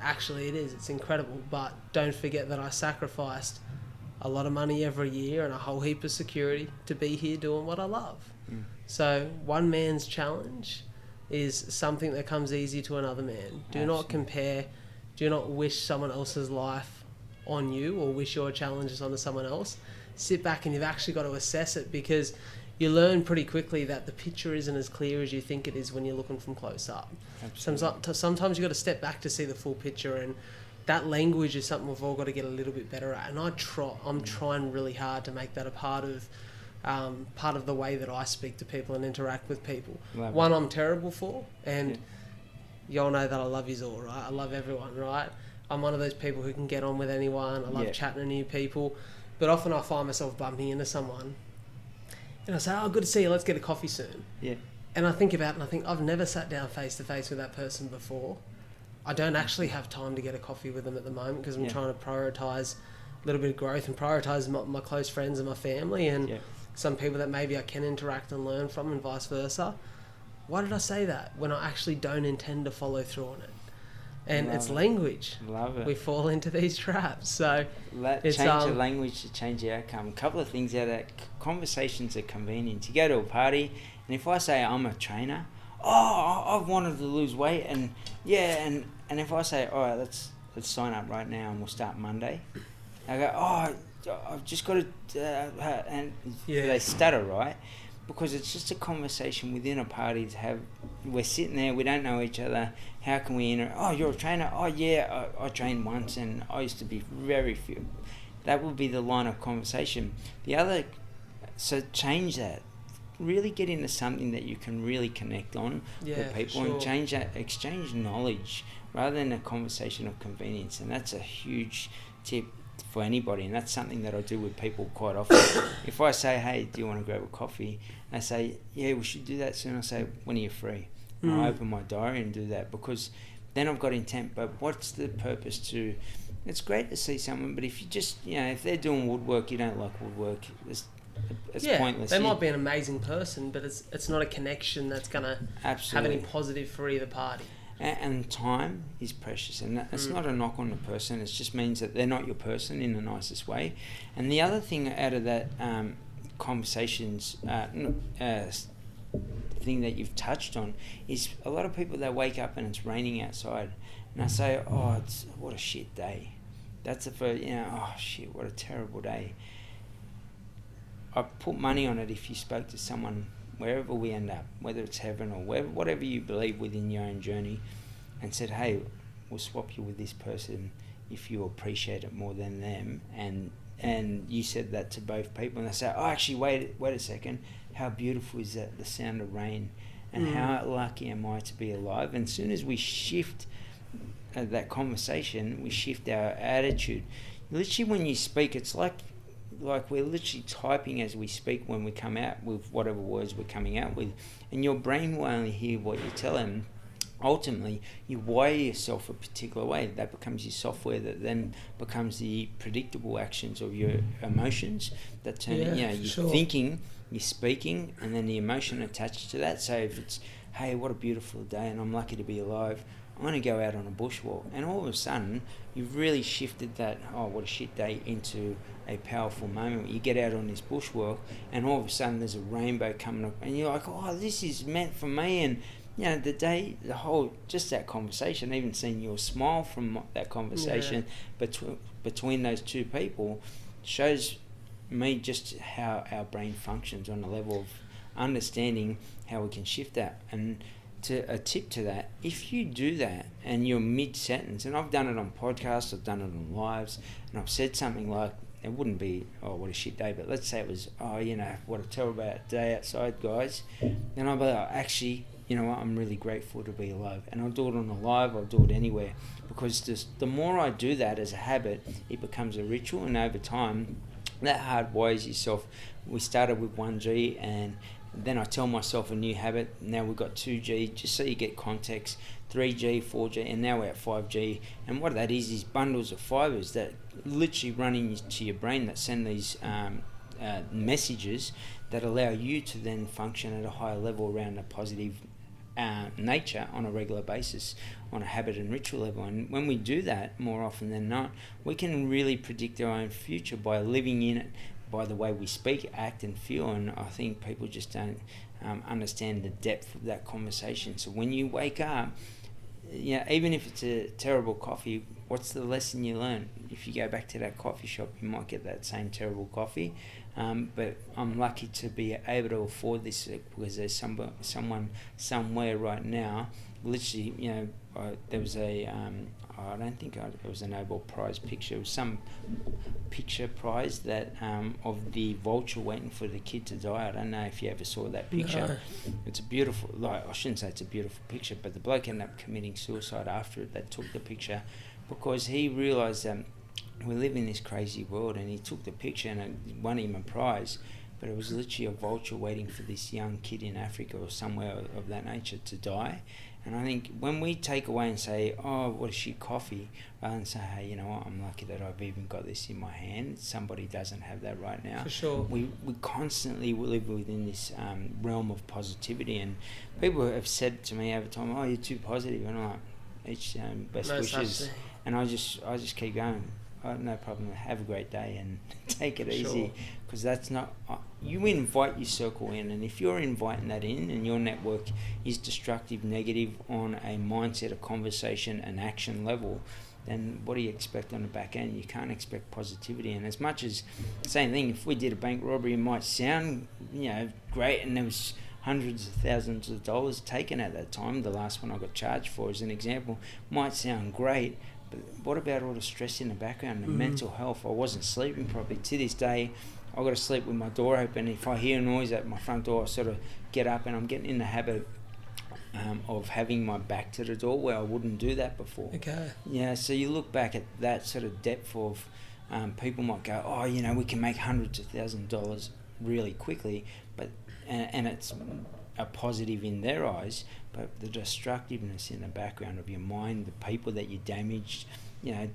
actually it is, it's incredible, but don't forget that I sacrificed a lot of money every year and a whole heap of security to be here doing what I love. So one man's challenge is something that comes easy to another man. Do not compare. Do not wish someone else's life on you or wish your challenges onto someone else. Sit back and you've actually got to assess it, because you learn pretty quickly that the picture isn't as clear as you think it is when you're looking from close up. Sometimes you've got to step back to see the full picture, and that language is something we've all got to get a little bit better at. And I'm trying really hard to make that a part of the way that I speak to people and interact with people. One I'm terrible for, and y'all know that I love yous all, right? I love everyone, right? I'm one of those people who can get on with anyone. I love chatting to new people, but often I find myself bumping into someone and I say, oh, good to see you, let's get a coffee soon. And I think about it and I think, I've never sat down face to face with that person before. I don't actually have time to get a coffee with them at the moment because I'm trying to prioritise a little bit of growth and prioritise my close friends and my family and some people that maybe I can interact and learn from, and vice versa. Why did I say that when I actually don't intend to follow through on it? And it's language. Love it. We fall into these traps. So change the language to change the outcome. A couple of things out of that. Conversations are convenient. You go to a party, and if I say I'm a trainer, I've wanted to lose weight, and if I say, all right, let's sign up right now and we'll start Monday, I go, I've just got to, and they stutter, right? Because it's just a conversation within a party to have. We're sitting there, we don't know each other. How can we you're a trainer? Oh yeah, I trained once and I used to be very few. That would be the line of conversation. The other, so change that. Really get into something that you can really connect on with people, and change that, exchange knowledge rather than a conversation of convenience. And that's a huge tip for anybody, and that's something that I do with people quite often. If I say, hey, do you want to grab a coffee? They say, yeah, we should do that soon. I say, when are you free? And I open my diary and do that, because then I've got intent. But what's the purpose to? It's great to see someone, but if you just, if they're doing woodwork, you don't like woodwork, it's pointless. They might be an amazing person, but it's not a connection that's going to have any positive for either party. And time is precious, and it's not a knock on the person. It just means that they're not your person in the nicest way. And the other thing out of that conversations thing that you've touched on is a lot of people that wake up and it's raining outside, and I say, what a shit day. That's the first, shit, what a terrible day. I put money on it. If you spoke to someone wherever we end up, whether it's heaven or whatever you believe within your own journey, and said, hey, we'll swap you with this person if you appreciate it more than them, and you said that to both people, and they say, actually, wait a second, how beautiful is that, the sound of rain, and how lucky am I to be alive? And as soon as we shift that conversation, we shift our attitude. Literally, when you speak, it's like we're literally typing as we speak when we come out with whatever words we're coming out with, and your brain will only hear what you tell them. Ultimately, you wire yourself a particular way. That becomes your software that then becomes the predictable actions of your emotions that turn you're thinking, you're speaking, and then the emotion attached to that. So if it's, hey, what a beautiful day and I'm lucky to be alive, I'm going to go out on a bushwalk, and all of a sudden you've really shifted that, what a shit day, into a powerful moment. You get out on this bushwalk and all of a sudden there's a rainbow coming up and you're like, this is meant for me. And the day, the whole, just that conversation, even seeing your smile from that conversation between those two people shows me just how our brain functions on a level of understanding how we can shift that. And a tip to that, if you do that and you're mid-sentence, and I've done it on podcasts, I've done it on lives, and I've said something like, it wouldn't be, what a shit day, but let's say it was, what a terrible day outside, guys. Then I'll be like, actually, you know what, I'm really grateful to be alive. And I'll do it on the live, I'll do it anywhere. Because just the more I do that as a habit, it becomes a ritual, and over time, that hardwires yourself. We started with 1G, and then I tell myself a new habit. Now we've got 2G, just so you get context. 3G, 4G, and now we're at 5G. And what that is bundles of fibers that literally run into your brain that send these messages that allow you to then function at a higher level around a positive nature on a regular basis, on a habit and ritual level. And when we do that more often than not, we can really predict our own future by living in it, by the way we speak, act and feel. And I think people just don't understand the depth of that conversation. So when you wake up, even if it's a terrible coffee, what's the lesson you learn? If you go back to that coffee shop, you might get that same terrible coffee. But I'm lucky to be able to afford this because there's someone somewhere right now, literally, there was I don't think it was a Nobel Prize picture. It was some picture prize that of the vulture waiting for the kid to die. I don't know if you ever saw that picture. No. It's a beautiful, I shouldn't say it's a beautiful picture, but the bloke ended up committing suicide after it. They took the picture because he realised that we live in this crazy world, and he took the picture and it won him a prize. But it was literally a vulture waiting for this young kid in Africa or somewhere of that nature to die. And I think when we take away and say, oh, what a shit coffee, rather than say, hey, you know what, I'm lucky that I've even got this in my hand. Somebody doesn't have that right now. For sure. We constantly live within this realm of positivity. And people have said to me over time, oh, you're too positive. And I'm like, each best wishes. And I just keep going. No problem. Have a great day and take it easy, because that's not. You invite your circle in, and if you're inviting that in, and your network is destructive, negative on a mindset, a conversation, an action level, then what do you expect on the back end? You can't expect positivity. And as much as same thing, if we did a bank robbery, it might sound great, and there was hundreds of thousands of dollars taken at that time. The last one I got charged for, as an example, might sound great. But what about all the stress in the background, the mental health? I wasn't sleeping properly. To this day, I've got to sleep with my door open. If I hear a noise at my front door, I sort of get up, and I'm getting in the habit of having my back to the door, where I wouldn't do that before. Okay. Yeah, so you look back at that sort of depth of people might go, oh, we can make hundreds of thousands of dollars really quickly, but and it's a positive in their eyes, but the destructiveness in the background of your mind, the people that you damaged,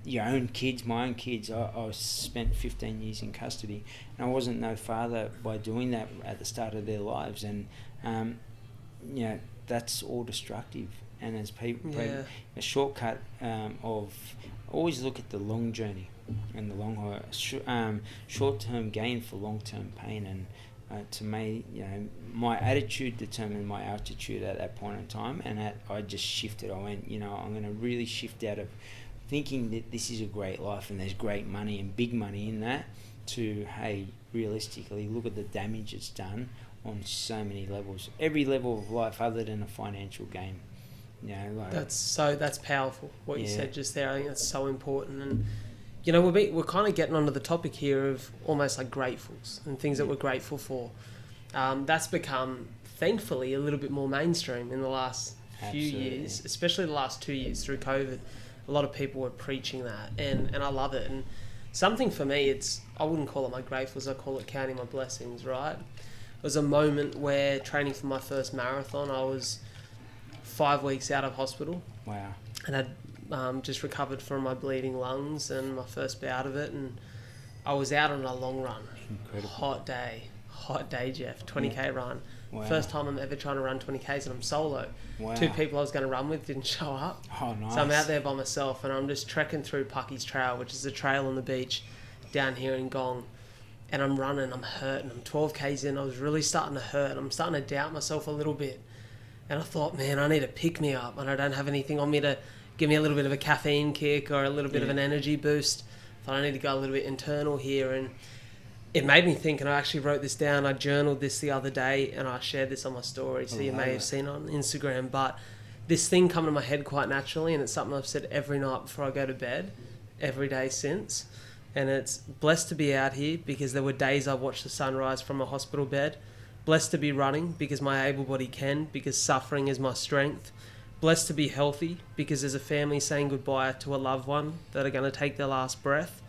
your own kids, my own kids. I spent 15 years in custody, and I wasn't no father by doing that at the start of their lives, and that's all destructive. And as people, a shortcut of always look at the long journey and the long haul, short-term gain for long-term pain. And to me, my attitude determined my altitude at that point in time, and I just shifted. I went, I'm going to really shift out of thinking that this is a great life and there's great money and big money in that, to, hey, realistically, look at the damage it's done on so many levels. Every level of life other than a financial gain. That's powerful, what you said just there. I think that's so important. And we're kind of getting onto the topic here of almost like gratefuls and things that we're grateful for. That's become, thankfully, a little bit more mainstream in the last few years, especially the last 2 years through COVID. A lot of people were preaching that, and I love it. And something for me, I wouldn't call it my gratefuls, I call it counting my blessings, right? It was a moment where training for my first marathon, I was 5 weeks out of hospital. Wow. And I'd just recovered from my bleeding lungs and my first bout of it, and I was out on a long run. Incredible. Hot day, Jeff. 20k run. Wow. First time I'm ever trying to run 20k's, and I'm solo. Wow. 2 people I was going to run with didn't show up. Oh, nice. So I'm out there by myself, and I'm just trekking through Pucky's Trail, which is a trail on the beach down here in Gong. And I'm running, I'm hurting. I'm 12k's in, I was really starting to hurt. I'm starting to doubt myself a little bit. And I thought, man, I need to pick me up, and I don't have anything on me to give me a little bit of a caffeine kick or a little bit of an energy boost. Thought I need to go a little bit internal here. And it made me think, and I actually wrote this down. I journaled this the other day, and I shared this on my story, so you may have seen it on Instagram. But this thing come to my head quite naturally, and it's something I've said every night before I go to bed, every day since. And it's blessed to be out here, because there were days I watched the sunrise from a hospital bed. Blessed to be running because my able body can, because suffering is my strength. Blessed to be healthy because there's a family saying goodbye to a loved one that are going to take their last breath.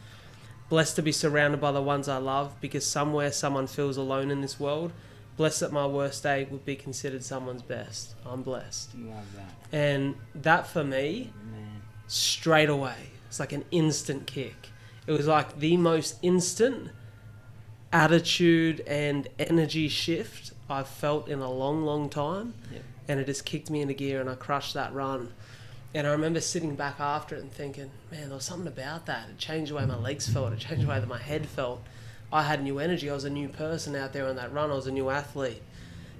Blessed to be surrounded by the ones I love because somewhere someone feels alone in this world. Blessed that my worst day would be considered someone's best. I'm blessed. Love that. And that for me, straight away, it's like an instant kick. It was like the most instant attitude and energy shift I've felt in a long, long time. Yep. And it just kicked me into gear and I crushed that run. And I remember sitting back after it and thinking, man, there was something about that. It changed the way my legs felt. It changed the way that my head felt. I had new energy. I was a new person out there on that run. I was a new athlete.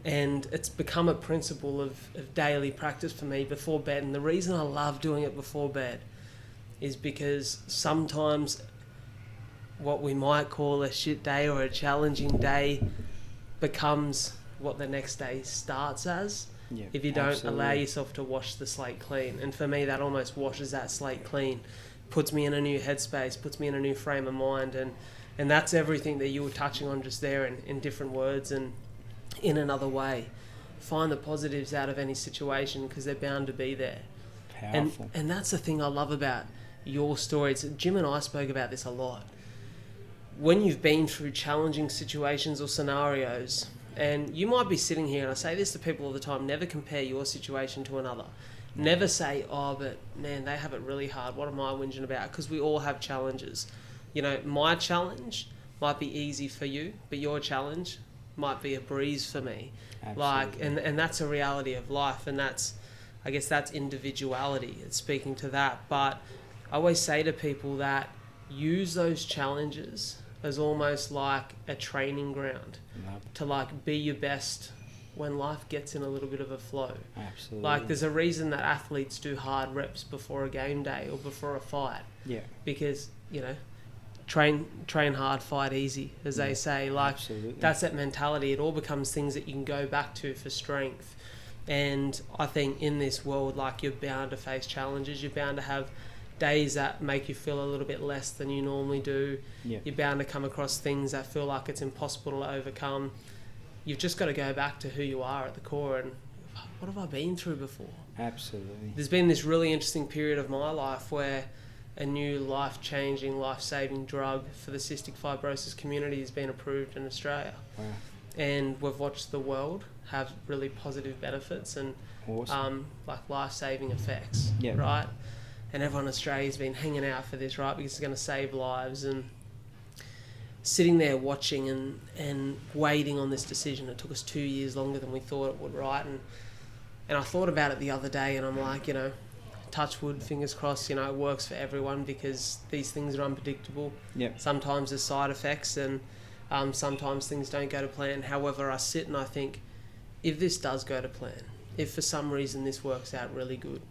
And it's become a principle of daily practice for me before bed. And the reason I love doing it before bed is because sometimes what we might call a shit day or a challenging day becomes what the next day starts as. Yeah, if you don't absolutely. allow yourself to wash the slate clean. And for me, that almost washes that slate clean, puts me in a new headspace, puts me in a new frame of mind. And that's everything that you were touching on just there in different words and in another way. Find the positives out of any situation because they're bound to be there. Powerful. And that's the thing I love about your story. Jim and I spoke about this a lot. When you've been through challenging situations or scenarios, and you might be sitting here, and I say this to people all the time, never compare your situation to another. Never say, oh, but man, they have it really hard. What am I whinging about? Because we all have challenges. You know, my challenge might be easy for you, but your challenge might be a breeze for me. Absolutely. And that's a reality of life, and I guess that's individuality. It's speaking to that. But I always say to people that use those challenges as almost like a training ground to like be your best when life gets in a little bit of a flow. Absolutely. Like there's a reason that athletes do hard reps before a game day or before a fight. Yeah. Because, you know, train hard, fight easy, as they say. Like absolutely. That's that mentality. It all becomes things that you can go back to for strength. And I think in this world, like you're bound to face challenges. You're bound to have days that make you feel a little bit less than you normally do. Yeah. You're bound to come across things that feel like it's impossible to overcome. You've just got to go back to who you are at the core and what have I been through before? Absolutely. There's been this really interesting period of my life where a new life-changing, life-saving drug for the cystic fibrosis community has been approved in Australia. Wow. And we've watched the world have really positive benefits and Awesome. like life-saving effects, Yeah. right? And everyone in Australia's been hanging out for this, right? Because it's going to save lives. And sitting there watching and waiting on this decision, it took us 2 years longer than we thought it would, right? And I thought about it the other day and I'm like, you know, touch wood, fingers crossed, you know, it works for everyone because these things are unpredictable. Yep. Sometimes there's side effects and sometimes things don't go to plan. However, I sit and I think, if this does go to plan, if for some reason this works out really good,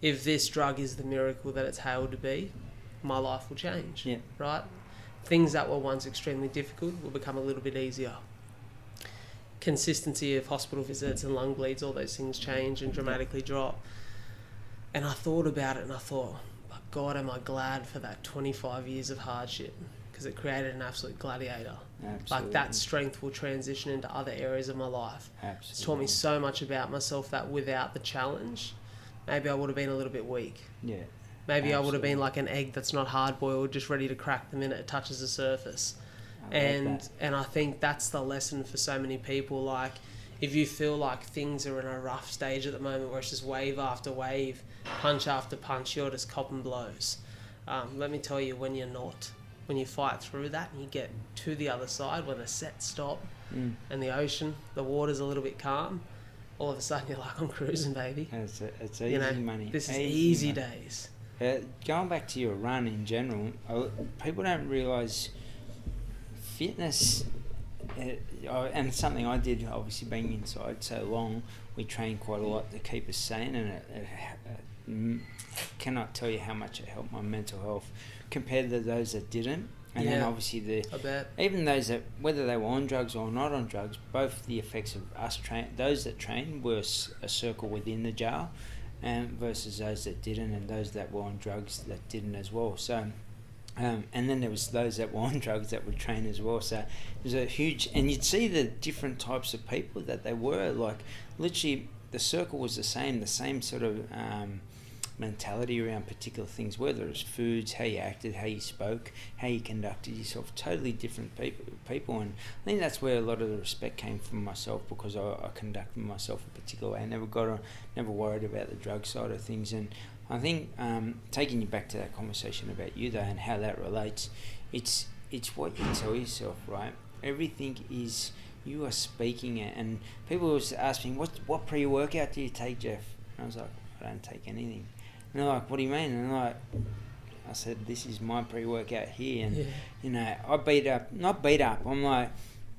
if this drug is the miracle that it's hailed to be, my life will change, Yeah. right? Things that were once extremely difficult will become a little bit easier. Consistency of hospital visits and lung bleeds, all those things change and dramatically drop. And I thought about it and I thought, God, am I glad for that 25 years of hardship because it created an absolute gladiator. Absolutely. Like that strength will transition into other areas of my life. Absolutely. It's taught me so much about myself that without the challenge, maybe I would have been a little bit weak. Yeah. Maybe I would have Absolutely. been like an egg that's not hard boiled, just ready to crack the minute it touches the surface. I like that. And I think that's the lesson for so many people. Like, if you feel like things are in a rough stage at the moment where it's just wave after wave, punch after punch, you're just copping blows. Let me tell you, when you're not, when you fight through that and you get to the other side, when the sets stop and the ocean, the water's a little bit calm, all of a sudden you're like, I'm cruising, baby. It's easy You know, money. this is easy money. days. Going back to your run in general, people don't realise fitness, and it's something I did, obviously being inside so long, we trained quite a lot to keep us sane, and it cannot tell you how much it helped my mental health compared to those that didn't. And then obviously I bet. even those that, whether they were on drugs or not on drugs, both the effects of us those that trained were a circle within the jar, and versus those that didn't, and those that were on drugs that didn't as well. So And then there was those that were on drugs that would train as well. So it was a huge, and you'd see the different types of people that they were. Like literally, the circle was the same sort of mentality around particular things, whether it was foods, how you acted, how you spoke, how you conducted yourself. Totally different people, and I think that's where a lot of the respect came from myself, because I conducted myself a particular way. I never worried about the drug side of things. And I think taking you back to that conversation about you though, and how that relates, it's what you tell yourself, right? Everything is, you are speaking it. And people always ask me, what pre-workout do you take, Jeff? And I was like, I don't take anything. And they're like, what do you mean? And I said, this is my pre-workout here. And you know, I not beat up, I'm like,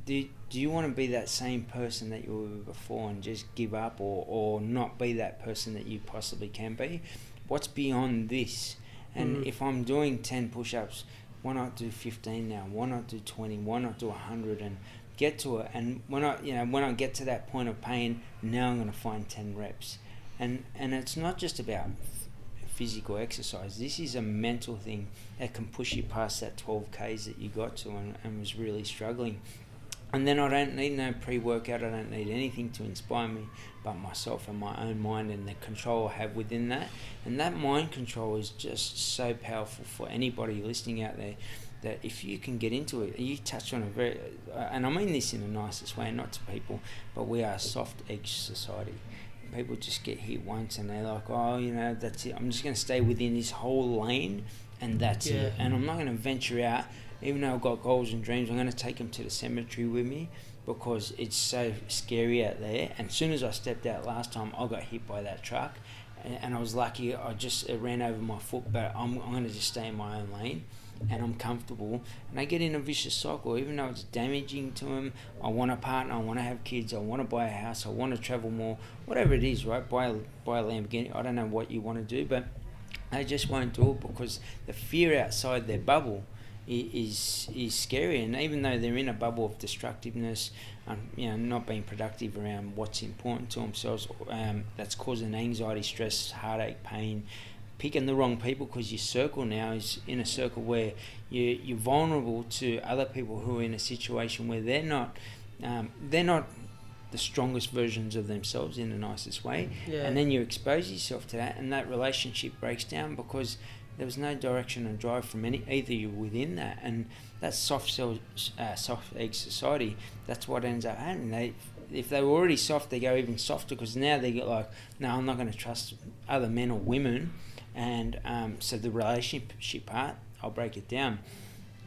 do you want to be that same person that you were before and just give up, or not be that person that you possibly can be? What's beyond this? And if I'm doing 10 push-ups, why not do 15 now? Why not do 20? Why not do 100 and get to it? And when I get to that point of pain, now I'm going to find 10 reps. And it's not just about physical exercise. This is a mental thing that can push you past that 12Ks that you got to and was really struggling. And then I don't need no pre-workout, I don't need anything to inspire me but myself and my own mind and the control I have within that. And that mind control is just so powerful for anybody listening out there, that if you can get into it, you touch on a very, and I mean this in the nicest way, not to people, but we are a soft-edged society. People just get hit once and they're like, oh, you know, that's it. I'm just going to stay within this whole lane and that's it. And I'm not going to venture out. Even though I've got goals and dreams, I'm going to take them to the cemetery with me, because it's so scary out there. And as soon as I stepped out last time, I got hit by that truck. And I was lucky, it ran over my foot, but I'm going to just stay in my own lane. And I'm comfortable, and I get in a vicious cycle. Even though it's damaging to them, I want a partner, I want to have kids, I want to buy a house, I want to travel more, whatever it is, right? Buy a Lamborghini. I don't know what you want to do, but they just won't do it because the fear outside their bubble is scary. And even though they're in a bubble of destructiveness, not being productive around what's important to themselves, that's causing anxiety, stress, heartache, pain. Picking the wrong people, because your circle now is in a circle where you're vulnerable to other people who are in a situation where they're not the strongest versions of themselves in the nicest way. And then you expose yourself to that, and that relationship breaks down because there was no direction and drive from either you within that. And that soft egg society, that's what ends up happening. If they were already soft, they go even softer, because now they get like, no, I'm not going to trust other men or women. And so the relationship part, I'll break it down.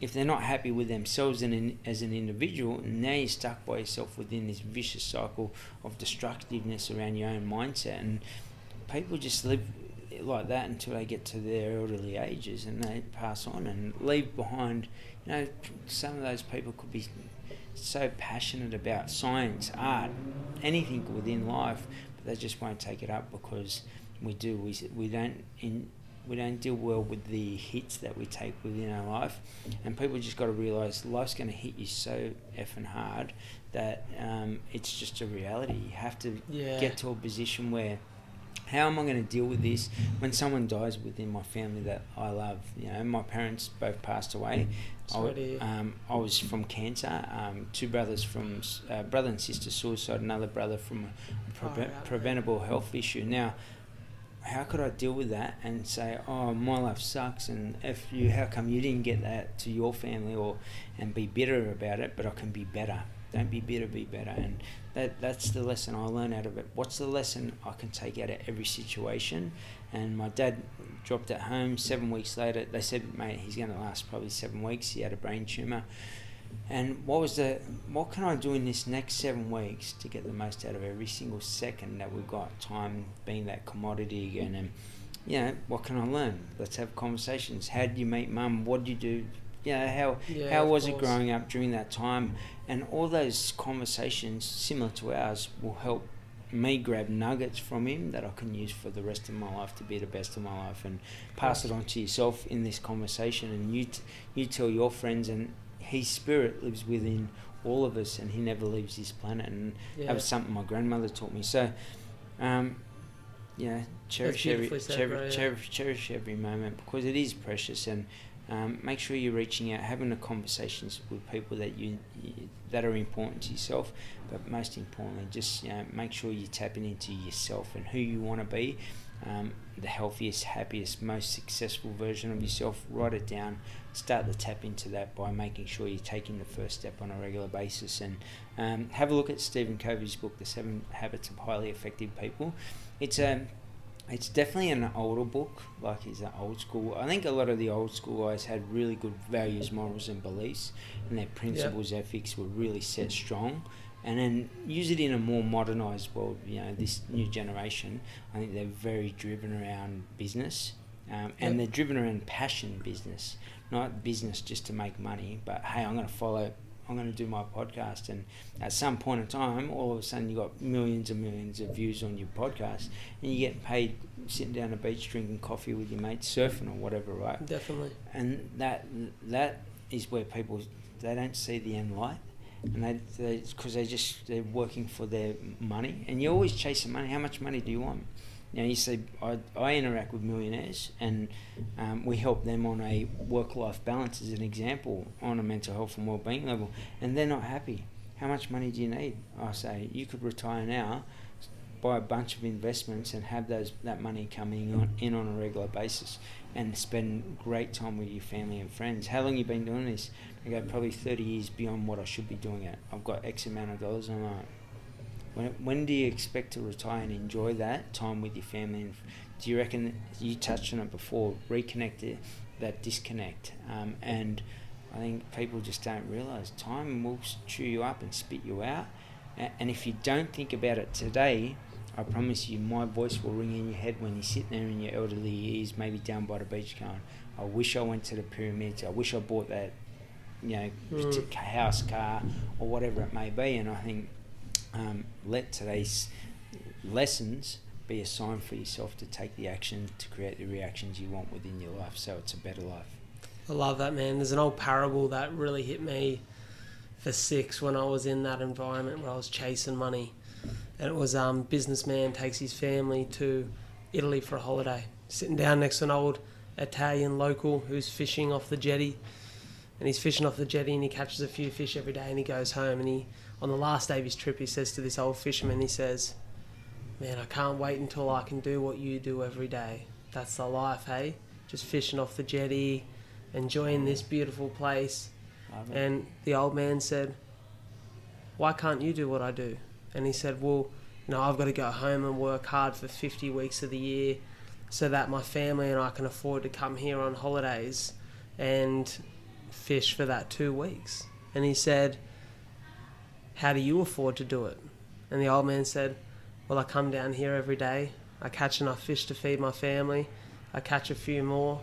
If they're not happy with themselves as an individual, now you're stuck by yourself within this vicious cycle of destructiveness around your own mindset. And people just live like that until they get to their elderly ages and they pass on and leave behind. Some of those people could be so passionate about science, art, anything within life, but they just won't take it up because we don't deal well with the hits that we take within our life. And people just got to realise life's going to hit you so effing hard that it's just a reality. You have to get to a position where, how am I going to deal with this when someone dies within my family that I love? My parents both passed away. I was from cancer, two brothers from brother and sister suicide, another brother from a preventable health issue. Now, how could I deal with that and say, oh, my life sucks, and how come you didn't get that to your family, and be bitter about it? But I can be better. Don't be bitter, be better. And that's the lesson I learned out of it. What's the lesson I can take out of every situation? And my dad dropped at home. 7 weeks later, they said, mate, he's going to last probably 7 weeks. He had a brain tumour. And what can I do in this next 7 weeks to get the most out of every single second that we've got? Time being that commodity, and what can I learn? Let's have conversations. How did you meet mum? What did you do? How was it growing up during that time? And all those conversations, similar to ours, will help me grab nuggets from him that I can use for the rest of my life to be the best of my life, and pass it on to yourself in this conversation. And you tell your friends, and his spirit lives within all of us, and he never leaves this planet. And that was something my grandmother taught me. So, cherish every moment, because it is precious. And make sure you're reaching out, having the conversations with people that that are important to yourself, but most importantly, just make sure you're tapping into yourself and who you want to be, the healthiest, happiest, most successful version of yourself. Write it down, start to tap into that by making sure you're taking the first step on a regular basis. And have a look at Stephen Covey's book, The 7 Habits of Highly Effective People. It's definitely an older book, like it's an old school. I think a lot of the old school guys had really good values, morals and beliefs, and their principles, ethics were really set strong. And then use it in a more modernised world. This new generation, I think they're very driven around business, and they're driven around passion business, not business just to make money, but hey, I'm going to do my podcast, and at some point in time, all of a sudden you got millions and millions of views on your podcast, and you get paid sitting down the beach drinking coffee with your mates, surfing or whatever, right? Definitely. And that is where people, they don't see the end light, and because they're working for their money, and you're always chasing money. How much money do you want? You see, I interact with millionaires, and we help them on a work-life balance, as an example, on a mental health and well-being level, and they're not happy. How much money do you need? I say, you could retire now, buy a bunch of investments, and have that money coming in on a regular basis, and spend great time with your family and friends. How long you been doing this? I go, probably 30 years beyond what I should be doing it. I've got X amount of dollars. I'm like, when do you expect to retire and enjoy that time with your family? And do you reckon, you touched on it before, reconnect that disconnect? And I think people just don't realise time will chew you up and spit you out. And if you don't think about it today, I promise you, my voice will ring in your head when you're sitting there in your elderly years, maybe down by the beach going, I wish I went to the pyramids, I wish I bought that, house, car, or whatever it may be. And I think, let today's lessons be a sign for yourself to take the action to create the reactions you want within your life, so it's a better life. I love that, man. There's an old parable that really hit me for 6 when I was in that environment where I was chasing money, and it was businessman takes his family to Italy for a holiday, sitting down next to an old Italian local who's fishing off the jetty, and he's fishing off the jetty and he catches a few fish every day, and he goes home, and on the last day of his trip, he says to this old fisherman, he says, man, I can't wait until I can do what you do every day. That's the life, hey? Just fishing off the jetty, enjoying this beautiful place. And the old man said, why can't you do what I do? And he said, well, I've got to go home and work hard for 50 weeks of the year so that my family and I can afford to come here on holidays and fish for that 2 weeks. And he said, how do you afford to do it? And the old man said, well, I come down here every day, I catch enough fish to feed my family, I catch a few more,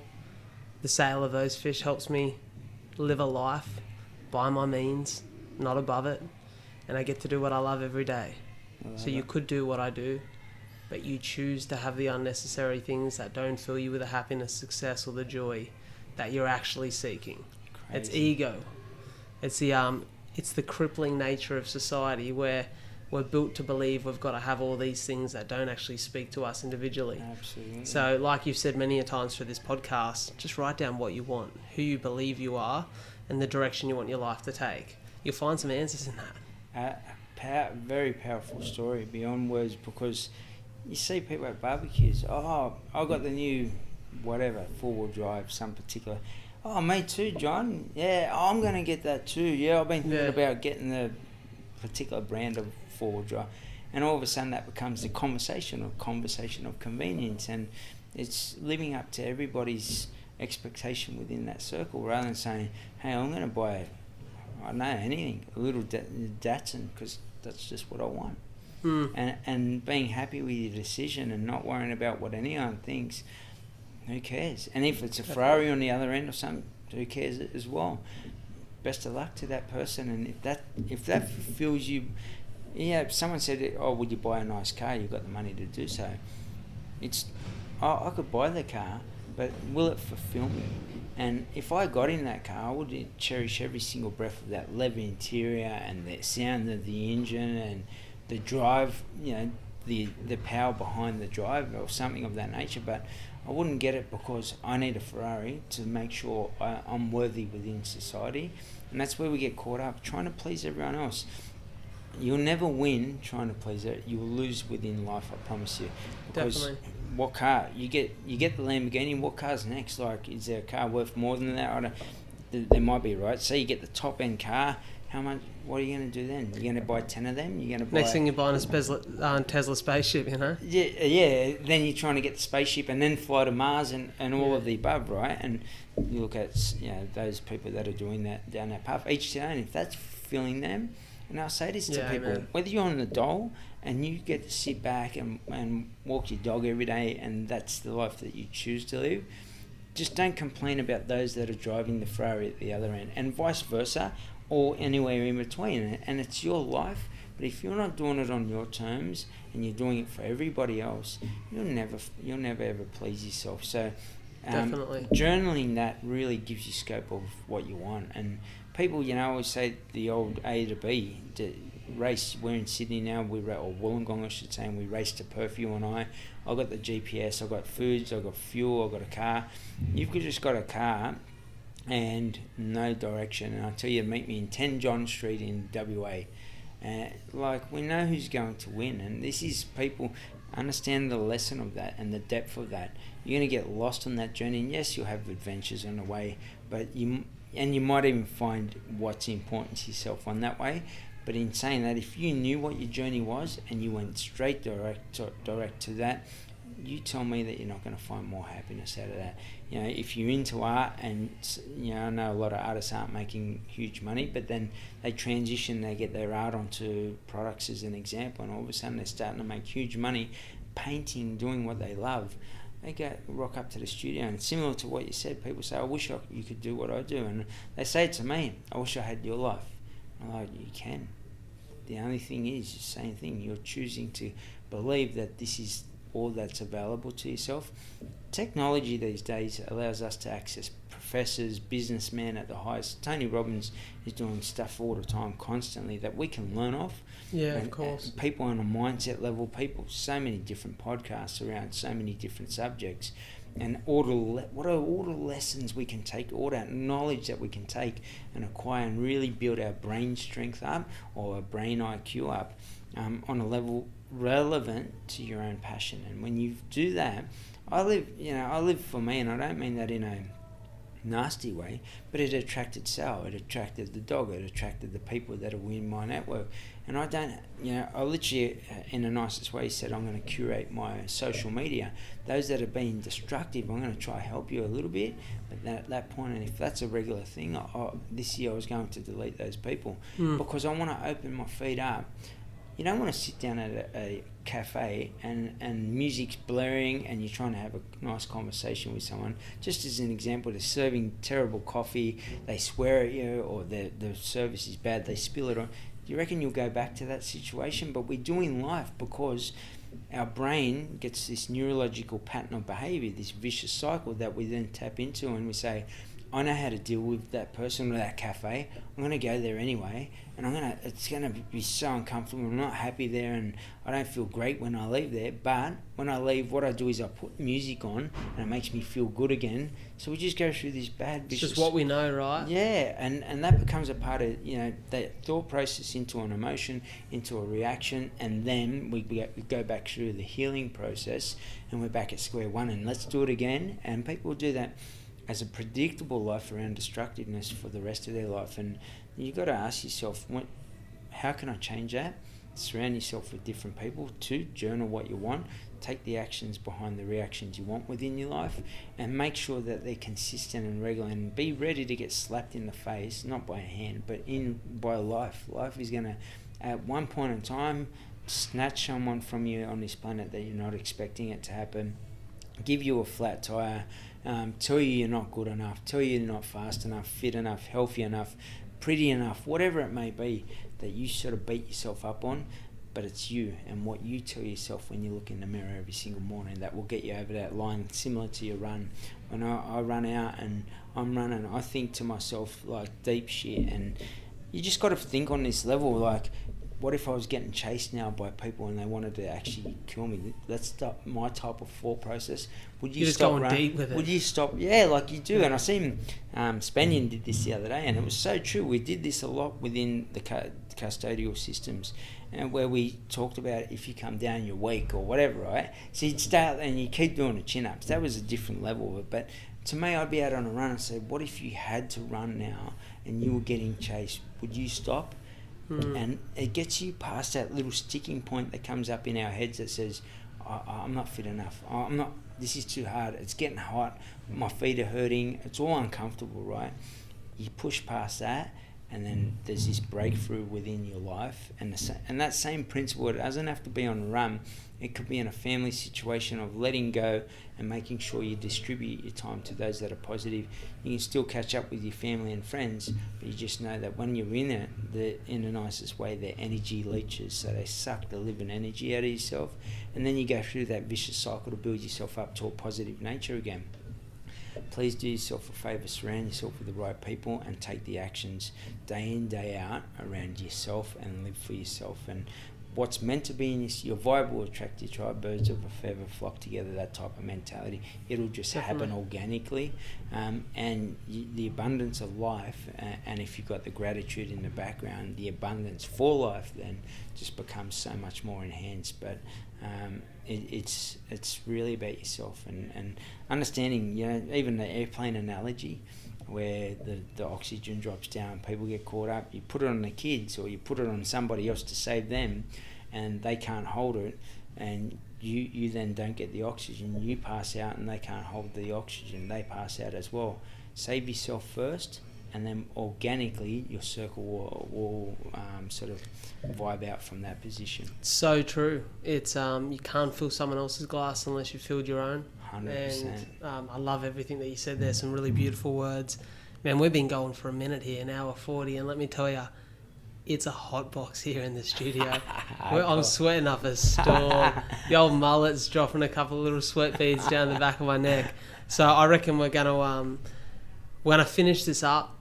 the sale of those fish helps me live a life by my means, not above it, and I get to do what I love every day. So you could do what I do, but you choose to have the unnecessary things that don't fill you with the happiness, success, or the joy that you're actually seeking. Crazy. It's ego. It's the crippling nature of society where we're built to believe we've got to have all these things that don't actually speak to us individually. Absolutely. So like you've said many a times through this podcast, just write down what you want, who you believe you are, and the direction you want your life to take. You'll find some answers in that. Very powerful story beyond words, because you see people at barbecues, I got the new whatever, 4-wheel drive, some particular. Oh, me too, John. Yeah, I'm going to get that too. Yeah, I've been thinking about getting the particular brand of 4-wheel drive. And all of a sudden that becomes the conversation of convenience, and it's living up to everybody's expectation within that circle, rather than saying, hey, I'm going to buy, I don't know, anything, a little Datsun, because that's just what I want. And being happy with your decision and not worrying about what anyone thinks. Who cares? And if it's a Ferrari on the other end or something, who cares as well? Best of luck to that person. And if that fulfills you, if someone said, oh, would you buy a nice car? You've got the money to do so. I could buy the car, but will it fulfill me? And if I got in that car, I would cherish every single breath of that leather interior and the sound of the engine and the drive, the power behind the drive or something of that nature. But I wouldn't get it because I need a Ferrari to make sure I'm worthy within society. And that's where we get caught up, trying to please everyone else. You'll never win trying to please it. You'll lose within life, I promise you. Because Definitely. what car you get the Lamborghini. What car's next? Like, is there a car worth more than that? I don't. There might be, right? So you get the top end car. How much? What are you going to do then? You're going to buy 10 of them. You're going to buy. Next thing you're buying a Tesla spaceship, you know. Yeah. Then you're trying to get the spaceship and then fly to Mars and all of the above, right? And you look at those people that are doing that down that path. Each to their own. If that's filling them. And I'll say this to people, man. whether you're on the dole and you get to sit back and walk your dog every day and that's the life that you choose to live, just don't complain about those that are driving the Ferrari at the other end, and vice versa, or anywhere in between. And it's your life, but if you're not doing it on your terms and you're doing it for everybody else, you'll never ever please yourself. So Definitely. Journaling that really gives you scope of what you want. And people, always say the old A to B race. We're in Sydney now, or Wollongong, I should say, and we race to Perfew and I got the GPS, I got foods, I got fuel, I got a car. You've just got a car and no direction. And I tell you, meet me in 10 John Street in WA. We know who's going to win, and this is people understand the lesson of that and the depth of that. You're going to get lost on that journey, and yes, you'll have adventures on the way, but you might even find what's important to yourself on that way. But in saying that, if you knew what your journey was and you went straight direct to that, you tell me that you're not going to find more happiness out of that. If you're into art, and I know a lot of artists aren't making huge money, but then they transition, they get their art onto products as an example, and all of a sudden they're starting to make huge money painting, doing what they love. They rock up to the studio, and similar to what you said, people say, I wish you could do what I do. And they say it to me, I wish I had your life. I'm like, you can. The only thing is the same thing. You're choosing to believe that this is all that's available to yourself. Technology these days allows us to access professors, businessmen at the highest. Tony Robbins is doing stuff all the time, constantly, that we can learn off. Yeah, of course. People on a mindset level, so many different podcasts around so many different subjects. And what are all the lessons we can take, all that knowledge that we can take and acquire and really build our brain strength up, or our brain IQ up, on a level relevant to your own passion. And when you do that, I live for me, and I don't mean that in a nasty way, but it attracted Sal, it attracted the dog, it attracted the people that are in my network. And I literally, in the nicest way, said, I'm going to curate my social media. Those that are being destructive, I'm going to try to help you a little bit, but at that point, and if that's a regular thing, this year I was going to delete those people, because I want to open my feed up. You don't want to sit down at a cafe and music's blaring and you're trying to have a nice conversation with someone. Just as an example, they're serving terrible coffee, they swear at you, or the service is bad, they spill it on. Do you reckon you'll go back to that situation? But we're doing life because our brain gets this neurological pattern of behaviour, this vicious cycle that we then tap into, and we say, I know how to deal with that person or that cafe. I'm going to go there anyway, and it's going to be so uncomfortable. I'm not happy there, and I don't feel great when I leave there. But when I leave, what I do is I put music on, and it makes me feel good again. So we just go through this bad vicious... It's just what we know, right? Yeah, and that becomes a part of, that thought process into an emotion, into a reaction, and then we go back through the healing process, and we're back at square one, and let's do it again. And people do that as a predictable life around destructiveness for the rest of their life. And you've got to ask yourself, how can I change that? Surround yourself with different people. 2, journal what you want. Take the actions behind the reactions you want within your life, and make sure that they're consistent and regular, and be ready to get slapped in the face, not by a hand, but by life. Life is going to, at one point in time, snatch someone from you on this planet that you're not expecting it to happen, give you a flat tire, tell you you're not good enough, tell you you're not fast enough, fit enough, healthy enough, pretty enough, whatever it may be that you sort of beat yourself up on. But it's you and what you tell yourself when you look in the mirror every single morning that will get you over that line, similar to your run. When I run out and I'm running, I think to myself like deep shit, and you just got to think on this level, like, what if I was getting chased now by people and they wanted to actually kill me? That's my type of thought process. Would you just stop going deep with it? Would you stop? Yeah, like you do. And I seen Spanian did this the other day, and it was so true. We did this a lot within the custodial systems, and where we talked about if you come down, you're weak or whatever, right? So you'd start and you keep doing the chin-ups. That was a different level of it. But to me, I'd be out on a run and say, what if you had to run now and you were getting chased? Would you stop? And it gets you past that little sticking point that comes up in our heads that says, I'm not fit enough. This is too hard. It's getting hot. My feet are hurting. It's all uncomfortable, right? You push past that, and then there's this breakthrough within your life. And that same principle, it doesn't have to be on a run. It could be in a family situation of letting go and making sure you distribute your time to those that are positive. You can still catch up with your family and friends, but you just know that when you're in it, in the nicest way, their energy leeches, so they suck the living energy out of yourself, and then you go through that vicious cycle to build yourself up to a positive nature again. Please do yourself a favour, surround yourself with the right people and take the actions day in, day out around yourself and live for yourself. And what's meant to be in your vibe will attract your tribe. Birds of a feather flock together, that type of mentality. It'll just happen organically. And the abundance of life, and if you've got the gratitude in the background, the abundance for life then just becomes so much more enhanced. But it's really about yourself and understanding, even the airplane analogy, where the oxygen drops down, people get caught up, you put it on the kids or you put it on somebody else to save them, and they can't hold it, and you then don't get the oxygen, you pass out, and they can't hold the oxygen, they pass out as well. Save yourself first, and then organically your circle will sort of vibe out from that position. So true. It's you can't fill someone else's glass unless you filled your own. 100%. And I love everything that you said there. Some really beautiful words. Man, we've been going for a minute here, an hour 40, and let me tell you, it's a hot box here in the studio. I'm sweating up a storm. The old mullet's dropping a couple of little sweat beads down the back of my neck. So I reckon we're gonna finish this up.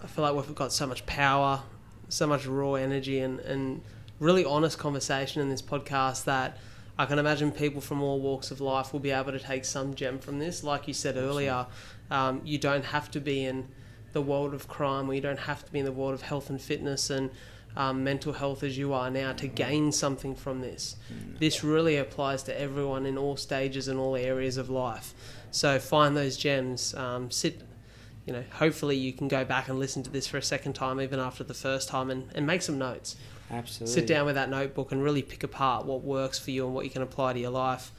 I feel like we've got so much power, so much raw energy, and really honest conversation in this podcast that I can imagine people from all walks of life will be able to take some gem from this. Like you said earlier, you don't have to be in the world of crime, or you don't have to be in the world of health and fitness and mental health as you are now to gain something from this. This really applies to everyone in all stages and all areas of life. So find those gems, hopefully you can go back and listen to this for a second time, even after the first time, and make some notes. Absolutely. Sit down with that notebook and really pick apart what works for you and what you can apply to your life.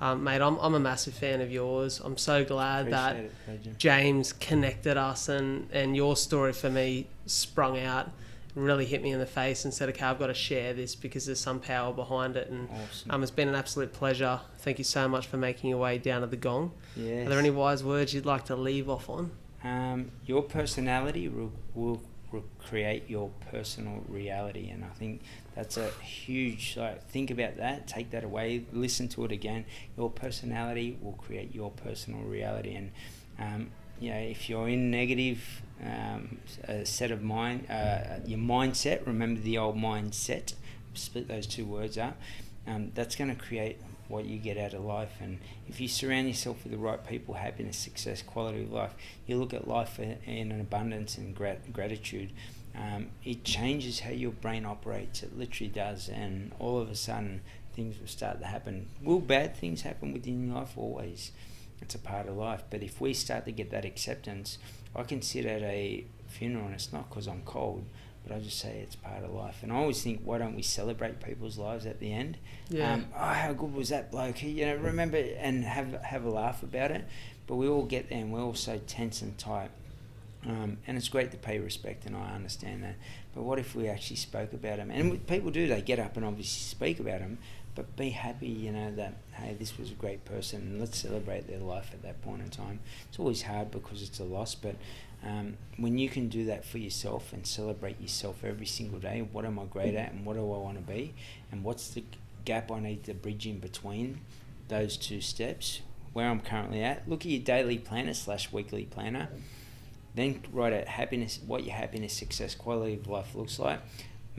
Mate, I'm a massive fan of yours. I'm so glad that James connected us and your story for me sprung out, really hit me in the face and said, okay, I've got to share this because there's some power behind it. And awesome. It's been an absolute pleasure. Thank you so much for making your way down to the gong. Yes. Are there any wise words you'd like to leave off on? Your personality will create your personal reality, and I think that's a huge, think about that, take that away, listen to it again. Your personality will create your personal reality, and if you're in negative set of mind, your mindset, remember the old mindset, split those two words up, that's going to create what you get out of life. And if you surround yourself with the right people, happiness, success, quality of life, you look at life in an abundance and gratitude, it changes how your brain operates. It literally does, and all of a sudden things will start to happen. Will bad things happen within your life? Always. It's a part of life. But if we start to get that acceptance, I can sit at a funeral, and it's not because I'm cold, but I just say it's part of life. And I always think, why don't we celebrate people's lives at the end? Yeah. How good was that bloke? Remember, and have a laugh about it. But we all get there, and we're all so tense and tight. And it's great to pay respect, and I understand that. But what if we actually spoke about them? And people do, they get up and obviously speak about them, but be happy, that, hey, this was a great person, and let's celebrate their life at that point in time. It's always hard because it's a loss, but when you can do that for yourself and celebrate yourself every single day, what am I great at and what do I want to be, and what's the gap I need to bridge in between those two steps, where I'm currently at. Look at your daily planner / weekly planner. Then write out happiness, what your happiness, success, quality of life looks like.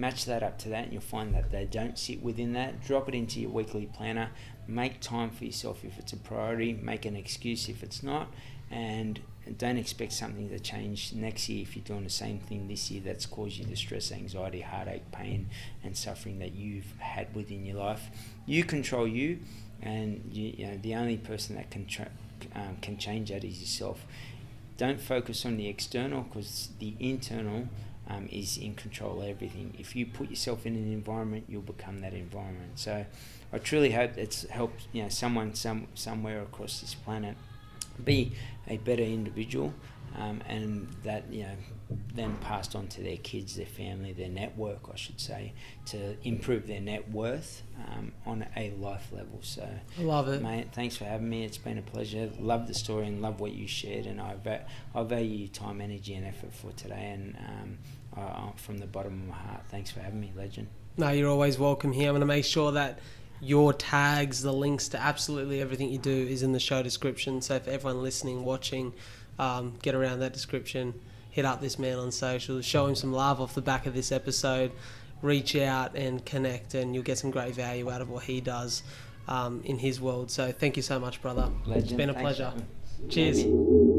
match that up to that, and you'll find that they don't sit within that. Drop it into your weekly planner. Make time for yourself if it's a priority. Make an excuse if it's not, and don't expect something to change next year if you're doing the same thing this year that's caused you the stress, anxiety, heartache, pain, and suffering that you've had within your life. You control you, and you know the only person that can change that is yourself. Don't focus on the external, because the internal is in control of everything. If you put yourself in an environment, you'll become that environment. So I truly hope it's helped someone somewhere across this planet be a better individual, and that then passed on to their kids, their family, their network, I should say, to improve their net worth on a life level. So I love it, mate. Thanks for having me. It's been a pleasure. Love the story and love what you shared, and I value your time, energy, and effort for today. And from the bottom of my heart, thanks for having me, legend. No, you're always welcome here. I'm going to make sure that your tags, the links to absolutely everything you do is in the show description. So for everyone listening, watching, get around that description, hit up this man on social, show him some love off the back of this episode, reach out and connect, and you'll get some great value out of what he does in his world. So thank you so much, brother. Legend. It's been a Thanks, pleasure. man. Cheers.